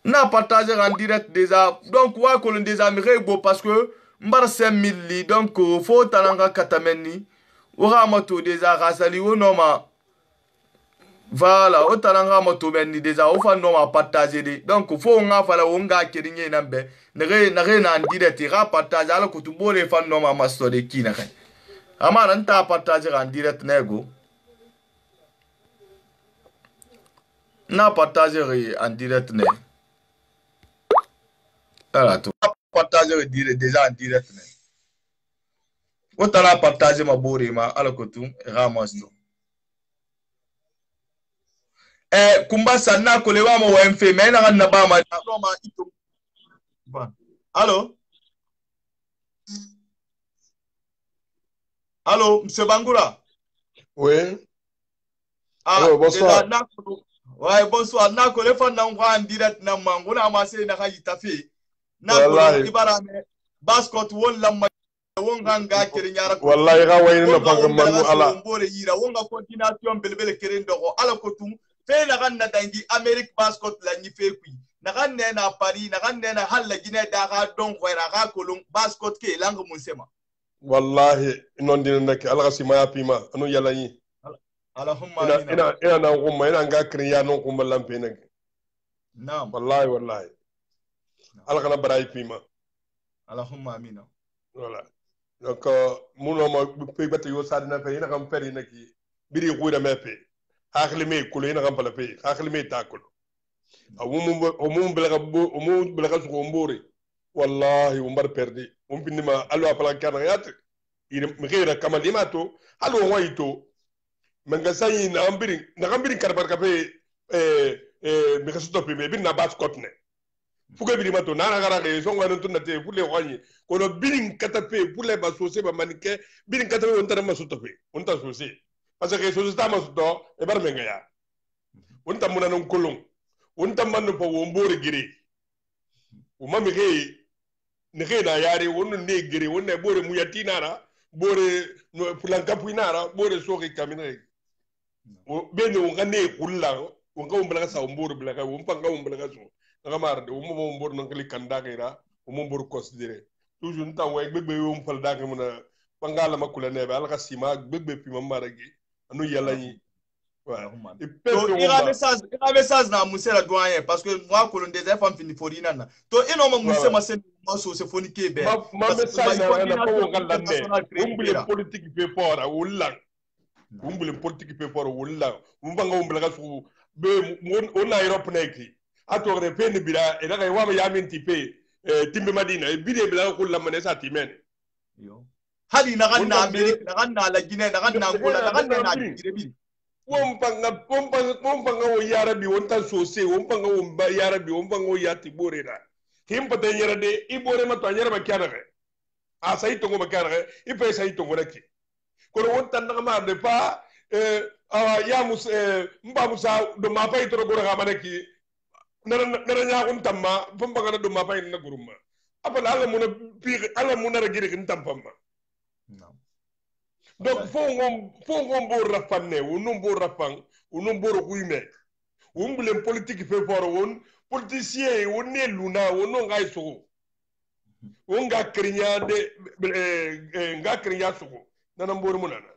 Speaker 1: Na partagé en direct déjà. Donc, ouais, qu'on déjà beau parce que mbar 5000 li. Donc, faut talanga katameni. Ora moto déjà rasali ou non ma. Voilà, au talanga moto benni déjà. Au fa non ma partagé. Donc, faut on a fala onga kirinye nambe. Nere na en direct. Ira partagé alors que tout le monde fa non ma master de qui n'are. Ama nanta partager en direct nego. Na partager en direct ne. Voilà tout. Partager déjà en direct ne. Otala partager ma bori ma alakotu ramasto. Kumba sana kolewa mo wemfe me na na ba ma no ma ito. Allô? Allô, M. Bangoura?
Speaker 2: Oui.
Speaker 1: Ah,
Speaker 2: allô, bonsoir.
Speaker 1: Ouais, bonsoir. Na ko le fa na ngwa en direct na mango na ma se na ka yitafe. Na ko ibara me bascot won la ma won ganga kere nyara ko.
Speaker 2: Wallahi ga wayni na banga manu ala.
Speaker 1: Mbore yira won ga continuation belbele kere ndoko ala ko tum fe na kan na dangi Amerique bascot la ni fe kui. Na kan ne na Paris, na kan ne na halla gine da ga don ko ra ga kolon bascot ke lang mun sema.
Speaker 2: Wallahi non dina nak ala si maya pima anu yalla yi
Speaker 1: Allahumma
Speaker 2: ina na ngumma ina nga kriya non ko lampe nak
Speaker 1: naam
Speaker 2: wallahi ala kana baray pima
Speaker 1: Allahumma amina
Speaker 2: voilà donc muno ma pe bata yo sadina pe ina kam peri naki biri xuida me pe akhli me kulo ina kam pala pe akhli me takul umum belaga su mbore wallahi umbar perdi bindima alwa pala kana yat ina mghira kama limato alwa waito manga sayi na ambiri karbar kape mi ka stop me bin na bascot ne fuga biri mato nana gara ke so ngwana tunna te pour les rogne ko no bin katape pour les basosé ba manike bin katape on tara masutope on ta sosé parce que so sta masuto e bar menga ya on ta muna non kolon on ta man po wo mbore gire o mami ke ne ke na yare on ne gire on ne bore muyati nara bore no pulanka puinara bore so ke kamine o bene on ngane kulla on ga on blaga sa on mbore blaga on panga on blaga so ngamar de mo mbor non kali kanda kayra mo mbor considérer toujours nta way gbegbe yo mpal da ngamuna pangala makula nebe ala ka sima gbegbe pi mamara gi anu yalla yi wa et
Speaker 1: to ira message na musela doyen parce que moi colon des femmes fini forina na to ino ma ma sen ma so se foni kebe
Speaker 2: ma message na ko ngalla ne umbule politique pe fora wulla umbule politique pe fora wulla umbanga umbula ka su be on Europe neki atore pe ni bila e daga wama yamin tipe timbe madina e bide bila ko lamane sa timen
Speaker 1: yo hali na ganna America na ganna la Guinée na ganna Angola na ganna na Guinée wompanga wo yarabi wonta sosé wompanga wo yarabi wompanga wo yati borera himpa te yerade ibore ma to yeraba kyanaga a sai to ngoma kyanaga ipe sai to ngoraki ko wonta na ma de pa ya mus mba musa do ma fay to gora ga manaki nara ñaaxum tamma fombangana ɗum ma fayin na gurumma apala ala muna ragiri kin tampamma donc fo ngom bo rafanne wonum bo rafang wonum bo ruime wumbulen politique fe foro won politicien wonne luna wono ngay sugo wonga krinya de nga krinya sugo nana mbor munana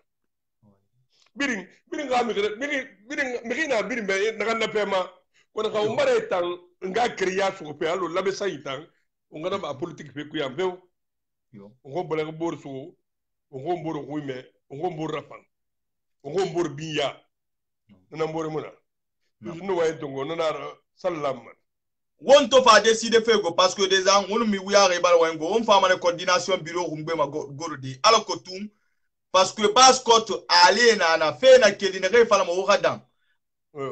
Speaker 1: biring ga mi khina biring be na pema kono ka umbare tan nga kriya sugo pe alo labe sayitan ngana ba politique pe kuyam be ngo bole bor sugo ngo mbor kuime ngo mbor rafan ngo mbor biya nana mbor muna no way to ngo nana sallam wonto fa décider fego parce que des gens on mi wiya rebal wango on fa ma coordination bureau ngbe ma gorodi alors que tout parce que bascot ale na fe na kelina re fala mo gadam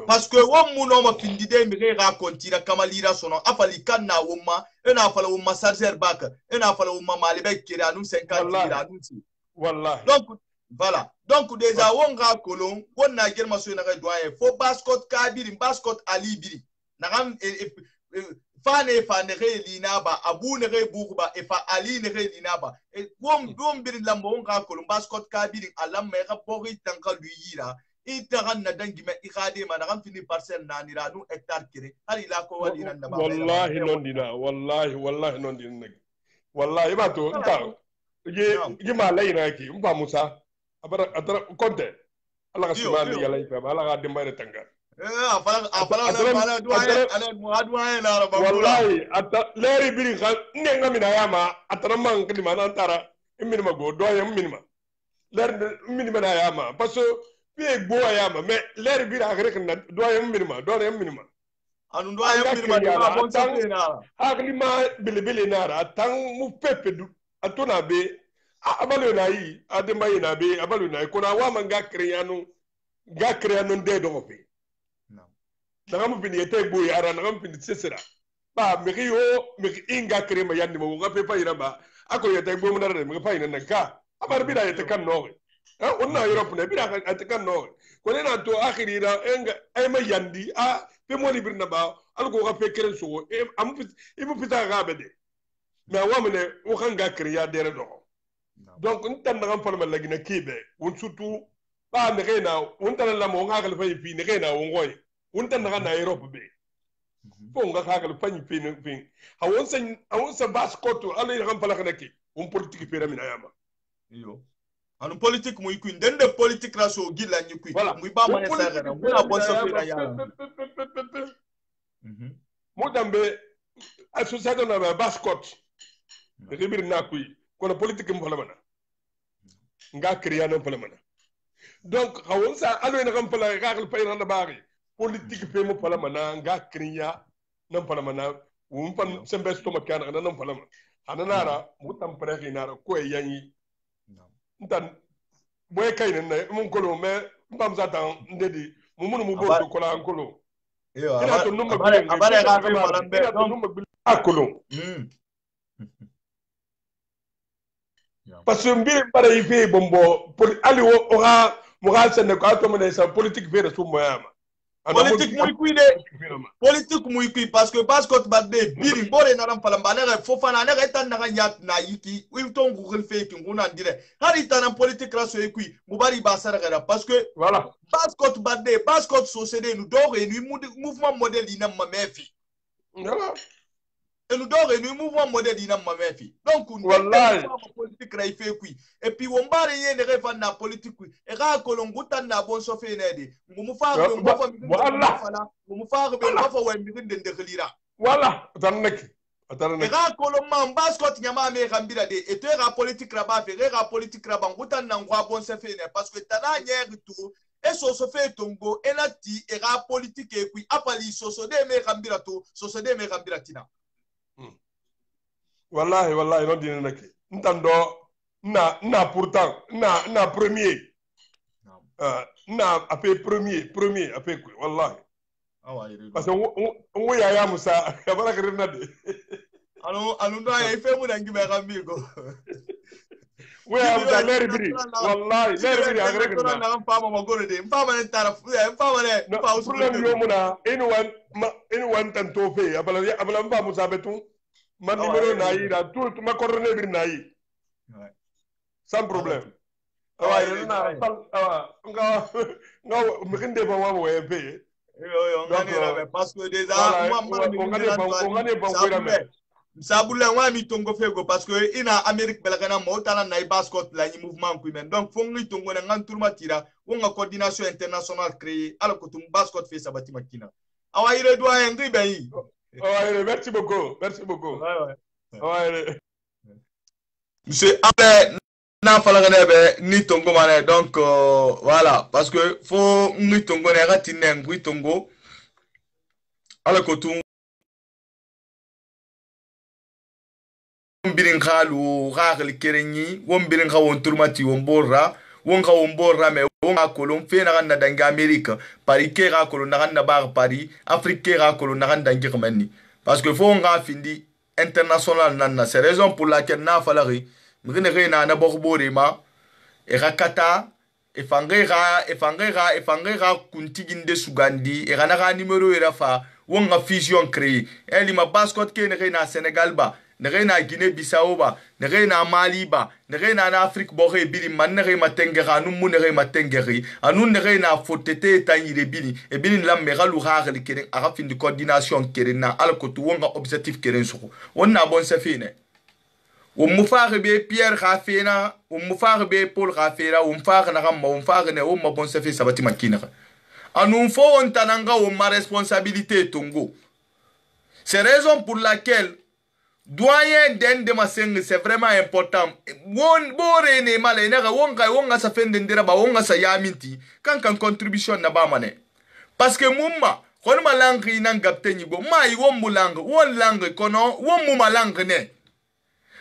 Speaker 1: parce que won muno ma findide mi re raconter kamalira sono afali kanna wumma ena fala wumma sarger bak ena fala wumma malibe kiri anu 50 kiri anu
Speaker 2: wallahi
Speaker 1: donc voilà donc déjà won ga kolon won na germa so na doyen fo bascot kabiri bascot ali biri na gam fane re linaba abu ne re buba e fa ali ne re linaba e won biri lambo won ga kolon bascot kabiri alam me ga bori tanka luyira itagan na dangi me ikade ma na gam fini parcelle na nira nu hectare kire hari la ko wali nan ba
Speaker 2: wallahi non dina wallahi non dina wallahi ba to nta je ma layina ki mba musa abara konte ala ka simani yalla ifa ala ka dembare tanga wallahi ata leri biri khal ngenga mina yama atara man klima nan tara minima go doye minima ler minima na yama parce que pe go yama mais leri biri akre kan doye minima
Speaker 1: anu doye minima da bon sapena
Speaker 2: aklima bilibili nara tang mu pepe du atona be abalo na yi adembaye na be abalo na ko na wa manga kriyanu de do fe nagam pindi yete boy ara nagam pindi sesera ba meki inga krema yandi mo ngape pa iramba ako yete bo mo dara me pa ina nanka abar bida yete kan no onna Europe ne bida yete kan no ko ne na to akhirira enga ay ma yandi pe mo libir na ba algo ga pe keren so am ibu pita ga bede mais wa mene o kan ga kriya dere do donc ntan nagam palma lagina kibe won surtout ba me rena won tan la mo ngagal fa fi ne rena won goy wonta na Europe be fo nga kagal pani pin awon sa baskoto ala ram pala kanaki politique pe ramina yama
Speaker 1: yo anu politique mu ikui ndende politique la so gila ni kui mu ba ma sa gara mu na bon so pe yama mu dambe association na baskot ribir na kui kono politique mu pala mana nga kriya no pala mana donc awon sa ala ram pala kagal pay na baari politique pe mo pala mana nga kriya nan pala mana wum pan sembe sto ma kana nan pala mana hananara mu tam preki nara ko yanyi ntan boy kay nan mun ko lo me mbam za tan ndedi mu mun mu bo ko la ko lo Yo,
Speaker 2: ina to numma bilin
Speaker 1: abare ga fe malambe
Speaker 2: ina to numma bilin akulu parce que mbiri bara ife bombo pour ali o ha mo ha sen ko ato mo sa politique fere su moyama
Speaker 1: politique muy kuide politique muy kui parce que basket badde biri bore na ram falamba na fofana na tan na nyat na yiki wi ton ko fe ki nguna ndire hari tan politique la so kui mubari basara gara parce que
Speaker 2: voilà
Speaker 1: basket badde basket société nous dore ni mouvement modèle ina ma mefi
Speaker 2: voilà
Speaker 1: et nous dore ni mouvement modèle ina ma mefi donc
Speaker 2: wallahi
Speaker 1: politique la fait kui et puis on bare yene refa na politique kui e ga ko longuta na bon so fe nede ngumu fa ko mo fa
Speaker 2: voilà
Speaker 1: ngumu fa ko be mo fa wa mi de khlira
Speaker 2: voilà tannek
Speaker 1: e ga ko lo man basket nyama me gambira de et te ga politique la ba fe ga politique la ba nguta na ngwa bon so fe ne parce que tana nyeri tout et so fait tongo et la ti et ga politique e kui apali so de me gambira to so de me gambira tina
Speaker 2: wallahi wallahi non dina nak ntando na pourtant na premier na après premier après quoi wallahi parce que on ya musa ya baraka rirna de
Speaker 1: anu ndo ay fe mu dangi be gambi ko
Speaker 2: ya musa ler biri wallahi ler biri agre
Speaker 1: ko na fama ma gore de fama ne taraf fama ne pa usul
Speaker 2: problème yo muna in wan tan to fe abala mba musa betu man numéro nayi da tout ma coordonnée bir nayi sans problème waaye na nga mkhinde ba wa wa pe
Speaker 1: yo ngani parce que déjà moi sabule wa mi tongo fego parce que ina Amérique belgana mo tala na basket la ni mouvement ku men donc fo ngi tongo na ngan turma tira wonga coordination internationale créée alors que tum basket fait sabati makina awa ire doyen ngi bayi
Speaker 2: merci beaucoup
Speaker 1: monsieur Abe na falagane be ni tongo mane donc voilà parce que fo ngi tongo ne gati ne ngi tongo ala ko tum birin khalu khakhl kerenyi won birin khawon turmati won borra won khawon borra me won akolon fe na ganna danga America Paris ke ga kolon na ganna bar Paris Afrique ke ga kolon na ganna ngi khmani parce que faut nga findi international nanna c'est raison pour laquelle na falari mrine reina na borbore ma e rakata e fangera kuntiginde sugandi e gana ga numéro era fa wonga fusion créé eli ma basket ke ne reina Sénégal ba ne reina Guinée Bissau ba ne reina Mali ba ne reina na Afrique bo re bili man ne reina tengera nu mu ne reina tengeri anu ne reina fotete tanyire bili e bili lam me galu gagle keren aga fin de coordination keren na al ko tu wonga objectif keren so wonna bon sa fine o mu faare be Pierre Khafena o mu faare be Paul Khafera o mu faare na gamma o mu faare ne o ma bon sa fi sabati makina anu fo on tananga o ma responsabilité tongo c'est raison pour laquelle doyen d'ende maseng c'est vraiment important won bore ne male ne ga wonga sa fende ndira ba wonga sa yaminti kan contribution na ba mane parce que mumma kon malangi nan gapte ni go mai won mulang won lang kono won mu malang ne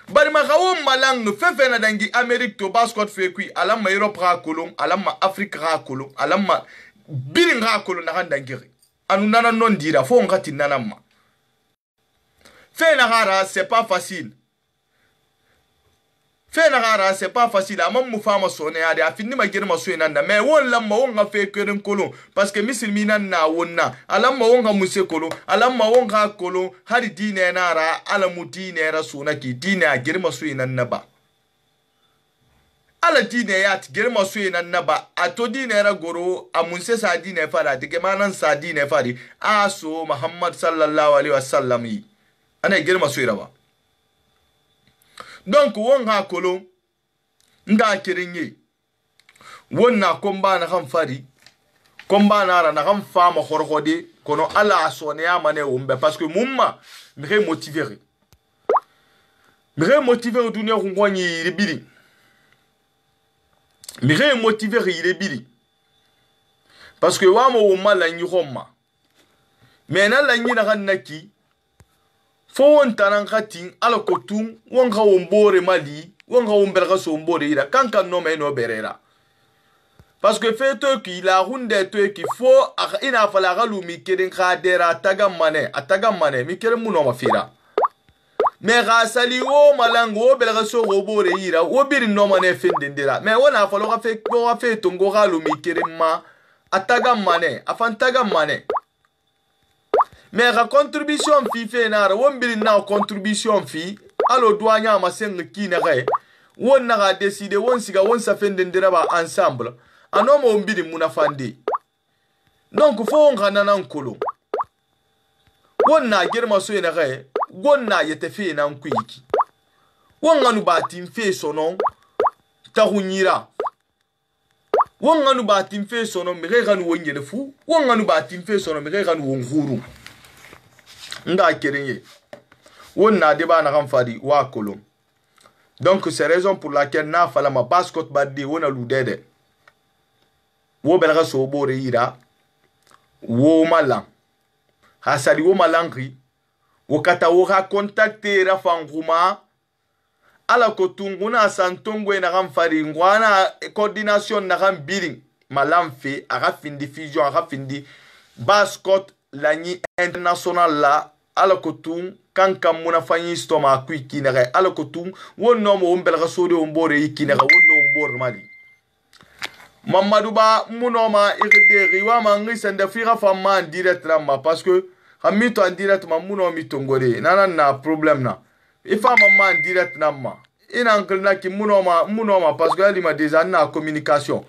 Speaker 1: bari ma won malang fefe na dangi Amerique to basket fe kui alama Europe ra kolon alama Afrique ra kolon alama birin ra kolon na handangiri anu nana non dira fo ngati nanama faire la rara, c'est pas facile. Faire la rara, c'est pas facile. A mon femme sonné à des affini ma guerre ma souinanda. Mais on l'a on a fait que un colon. Parce que Miss Mina na wonna. Alam ma on a mousse colon. Alam ma on a colon. Hari dine nara. Ala mutine era sonaki. Dine a guerre ma souinanda ba. Ala dine yat guerre ma souinanda ba. A to dine era goro. A mousse sa dine fara. Dike manan sa dine fari. Aso Muhammad sallallahu alayhi wa sallam yi. Ana girma su irawa donc won ha kolo nda kirinye wonna komba na kan fari komba na ra na kan fama khorkhode kono ala sone ya mane umbe parce que mumma me motiver dunia kungwani ribiri me motiver ribiri parce que wa mo umma la nyi khomma mais na la nyi na kan naki fo won tanan khatin ala ko tun won ga won bore mali won ga won berga so mbore ira kan no me no berera parce que fait qui la runde to qui faut ina fala galumi keden khadera ataga mane mi keren muno mafira mais rasali o malango belga so robore ira o bir no mane fendendera mais wona falo ga fe tongo galumi keren ma ataga mane afantaga mane mais la contribution fi fe na won bir na contribution fi alo douanya ma sen ki na ga won na ga décider won siga won sa fendendera ba ensemble anoma ombiri munafandi donc fo ngana nan kolo wonna girma so ina gae wonna yete fe nan kuiki wonganu batim fe sonon tahunyira wonganu batim fe sonon mi ganu wonyele fu wonganu batim fe sonon mi ganu wonguru nga kerenye wonna deba na kan fadi wa kolo donc c'est raison pour laquelle na fala ma bascot badde wona ludede wo belga so bore ira wo malan hasali wo malangri wo kata wo ha contacter ra fanguma ala ko tunguna santongwe na kan fari ngwana coordination na kan biling malam fe aga fin diffusion aga fin bascot lani international la ala ko tung kan kam muna fanyi stoma kwiki na ala ko tung wo no mo belga so de bore ikina wo no bore mali Mamadou Ba munoma iride riwa mangi sende fira fama en direct ma parce que hamito en direct ma muno mi tongore nana na problème na ifa mama en direct na ma ina na ki munoma parce que ali ma déjà na communication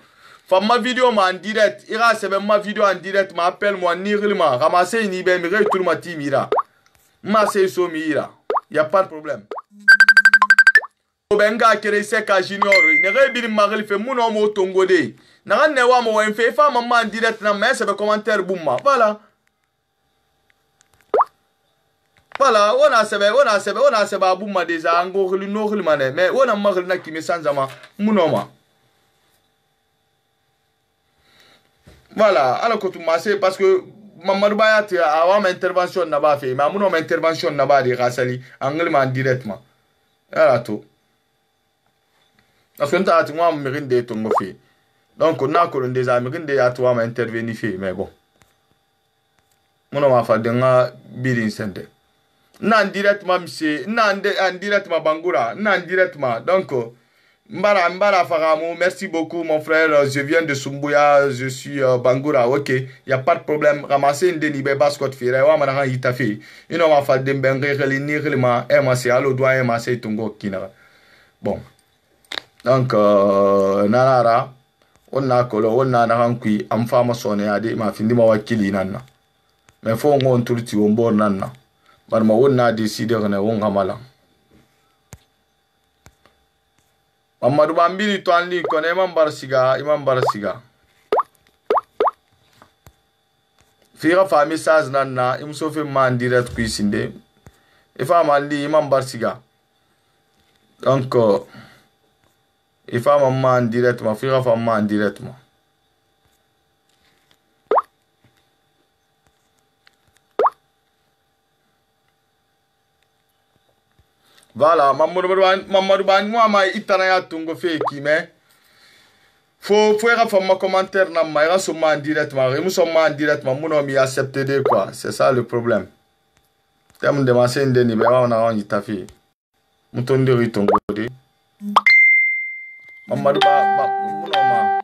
Speaker 1: fama vidéo ma en direct ira sebe ma vidéo en direct ma appelle moi nirima ramasser ni be mi re tout ma team ira ma se so mi ira y a pas de problème benga kere seka junior ne re bir magli fe muno mo tongode na ne wa mo en fe fa maman direct na mais c'est commentaire boumma voilà on a sebe boumma déjà ngorli no mané mais on a magli na ki mesanzama muno ma voilà alors que tu m'as parce que Mamadou Bayat a wa intervention na ba fait mais muno ma intervention na ba di rasali anglement directement voilà tout parce que t'as tu moi me rinde ton fait donc on a que des amis rinde à toi m'a intervenir fait mais bon mon ma fa denga birin sende nan directement monsieur nan en directement bangura nan directement donc mbara fagamo merci beaucoup mon frère je viens de Sumbuya je suis bangura OK y a pas de problème ramasser une denibe bascot fira wa mana ita fait ino ma fa dembenga relini relima e ma se alo doit e ma se tungo kina bon donc narara onna kolo onna na hankui am fama sone ade ma findi ma wakili nanna mais fo ngon turti won bor nanna bar ma wonna décider ne won gamala Mamadou Bambiri to anli ko ne imam barsiga fira fa message nanna im so fe man direct kuisinde e fa mali imam barsiga donc il faut maman directement, frère maman directement. Voilà, Mamadou Ban, moi ma itanaya tungo fe ki mais faut faire un commentaire na ma ira sur maman directement, il me sont maman directement, mon mi accepter de quoi, c'est ça le problème. Terme de ma scène de niveau on a rendu ta fille. Mouton de riz tungo de. Mamadou Ba munoma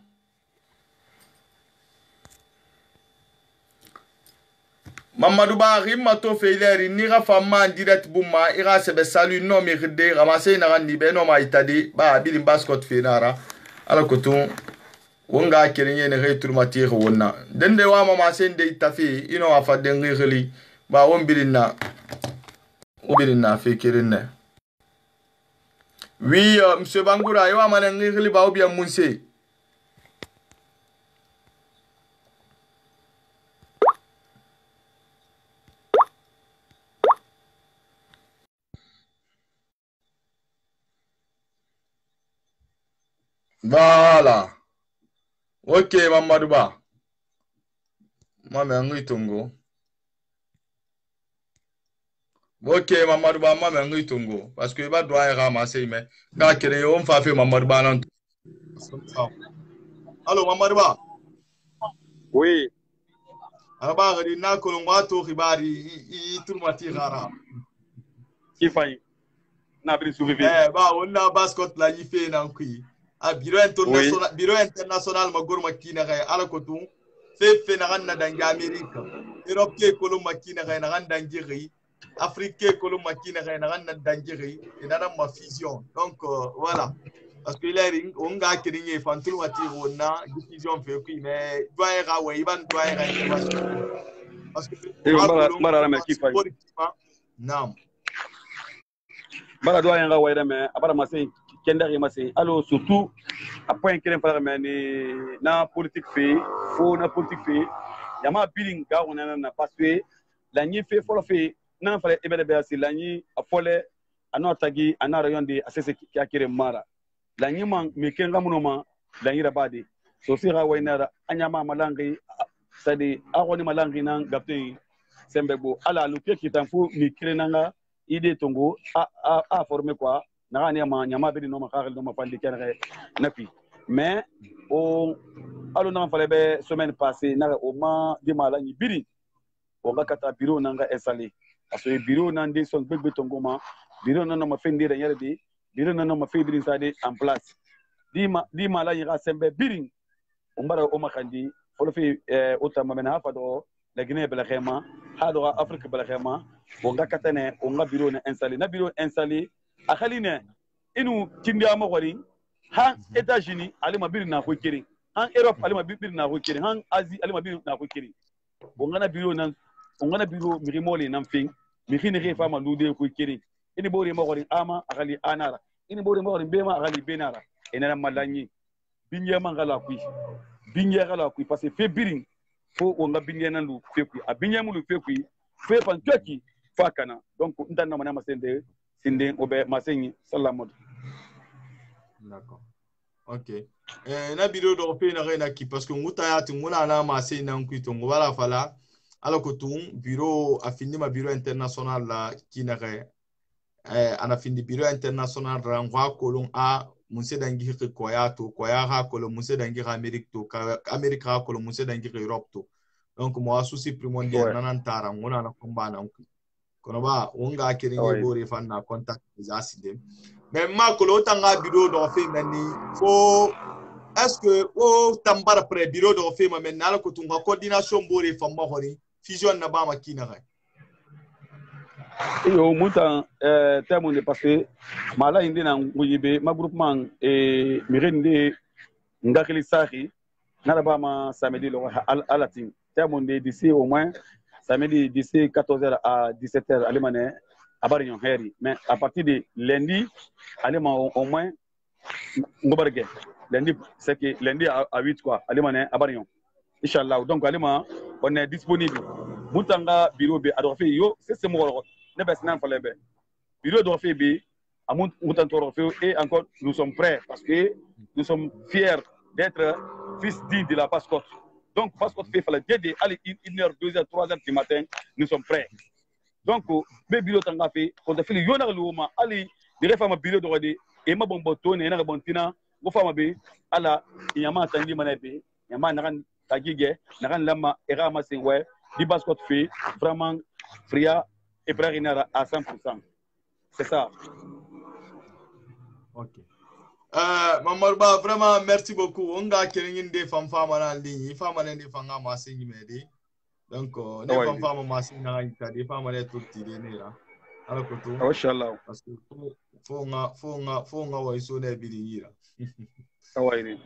Speaker 1: Mamadou Ba rimma to feileri ni ra fama direct bumma ira sebe salut no mi rede ramasser na randi be no ma itadi ba bilim bascot fenara ala koton wonga kerenye ne re turmatir wonna dende wa mama sende itafi ino afa dengi reli ba won bilinna fe kerenne. Oui, monsieur Bangoura, yo amane ngiri ba obi amunse. Voilà. OK, Mamadou Ba. Mama ngui tongo. OK, Mamadou Ba mama ngui tongo parce que ba doit ramasser mais ka kere on fa fait Mamadou Ba non. Allô, Mamadouba.
Speaker 3: Oui.
Speaker 1: Araba gari na kolongwato khibari I turmati gara.
Speaker 3: Kifai. Na bri souvivi.
Speaker 1: Ba wonna basket la yife na nkui. A bureau international magor makina ga ala kotu. Fe na ganna danga America. Europe ke kolom makina ga na ganna dangiri. Afrique ke kolom makina ga na ganna dangiri. Et na ma fusion. Donc voilà. Parce que là, on a créé fantul mati rona diffusion fait qui mais doit era ouais iban doit era international parce que
Speaker 3: mara me kifai
Speaker 1: nam
Speaker 3: mara doit era ouais mais abara masé kendari masé alors surtout à point kelen fara mais ni na politique fait fo na politique fait yama billing ga on na parce que la ni fait folo fait na fallait ebele be asi la ni a fole anotagi ana rayon de asese ki akire mara la nyima mekenga munoma la yira badi so sira wainara anyama malangi sadi awoni malangi nan gapte sembego ala luke kitanfu mikrenanga ide tongo a former quoi na nyama bedi no makare no mafandi kenre napi mais o alo na fale be semaine passée na o ma di malangi biri o ngakata bureau nanga installé parce que bureau nan de son bebe tongo ma bureau nan ma fendi re yerde biro nana ma fibrin sade en place di mala yira sembe biring umbara o makandi folo fi otama mena fa do la Guinée bela khema ha do Afrique bela khema o ngakatane o nga biro na installé a khaline inu kindia ma wari ha États-Unis ali ma birin na ko kiri han Europe ali ma birin na ko kiri han Asie ali ma birin na ko kiri o ngana biro mi rimoli nan fin mi khini khifa ma lude ko kiri ini bori ma wari ama akali anara ini bori ma wari bema akali benara ena malanyi binye mangala kui parce que fe biring fo onga binye nan lu fe kui a binye mu lu fe kui fe pan toki fakana donc ndanna mana masende sinde obe masenyi salamu.
Speaker 1: D'accord. OK. Na biro do fe na rena ki parce que nguta ya tinguna na maseni nan kui to ngwala fala ala ko tum bureau afindi ma bureau international la kinare ana findi bureau international rangwa kolon a munse dangi koya ha kolon munse dangi Amerique to America kolon munse dangi Europe to donc mo souci primordial nanan tara ngona na kombana kono ba wonga kiringe bori fanna contact des accidents mais ma kolon tanga bureau do fe nani fo est-ce que o tambara pre bureau do fe ma men nala ko tunga coordination bori famma hori fusion na ba makina ga
Speaker 3: yo mutan terme de passé mala indi na nguyibe ma groupement mirende ngakili sahi nara ba ma samedi lo alatin terme de d'ici au moins samedi d'ici 14h à 17h alimane abarion heri mais à partir de lundi alima au moins ngobarge lundi c'est que lundi à 8 quoi alimane abarion inchallah donc alima on est disponible mutanga bureau be ado fait yo c'est mo ne besnan falebe bureau de fait bi amont mutantoro fait et encore nous sommes prêts parce que nous sommes fiers d'être fils digne de la Pascotte. Donc Pascotte fait fallait dès 1h 2h 3h du matin nous sommes prêts. Donc be bureau tanga fait on a fait le yona luma ali de réforme bureau de rodi et ma bombo tone na bontina go fama be ala yama tandi manabe yama naran tagige naran lama era masenwe di Pascotte fait vraiment fria et prêt à 100%. C'est ça.
Speaker 1: OK. Mamarba, vraiment, merci beaucoup. On a quelqu'un de femmes en ligne. Les femmes de femmes massées m'aider. Donc, les femmes massées des femmes toutes tirées là. Alors que tout.
Speaker 3: Inshallah.
Speaker 1: Parce que faut nga iso na bili là.
Speaker 3: Awai.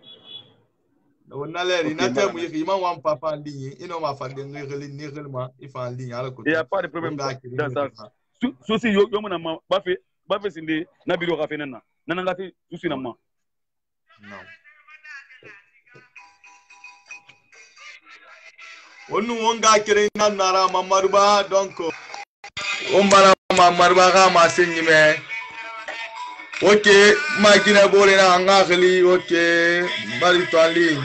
Speaker 1: On a l'air, il a terminé, il m'a un papa en ligne, il m'a fait des règlements, il fait en ligne. Il
Speaker 3: n'y a pas de problème dans ça. Souci, yo mon amant, bafé sindi, na biro café nana. Nana ngati, souci nama.
Speaker 1: Non. On ga kéré nara mamarba, donc, on va mamarba ma senime. OK, ma kina bole na ngakeli, OK, bari to en ligne.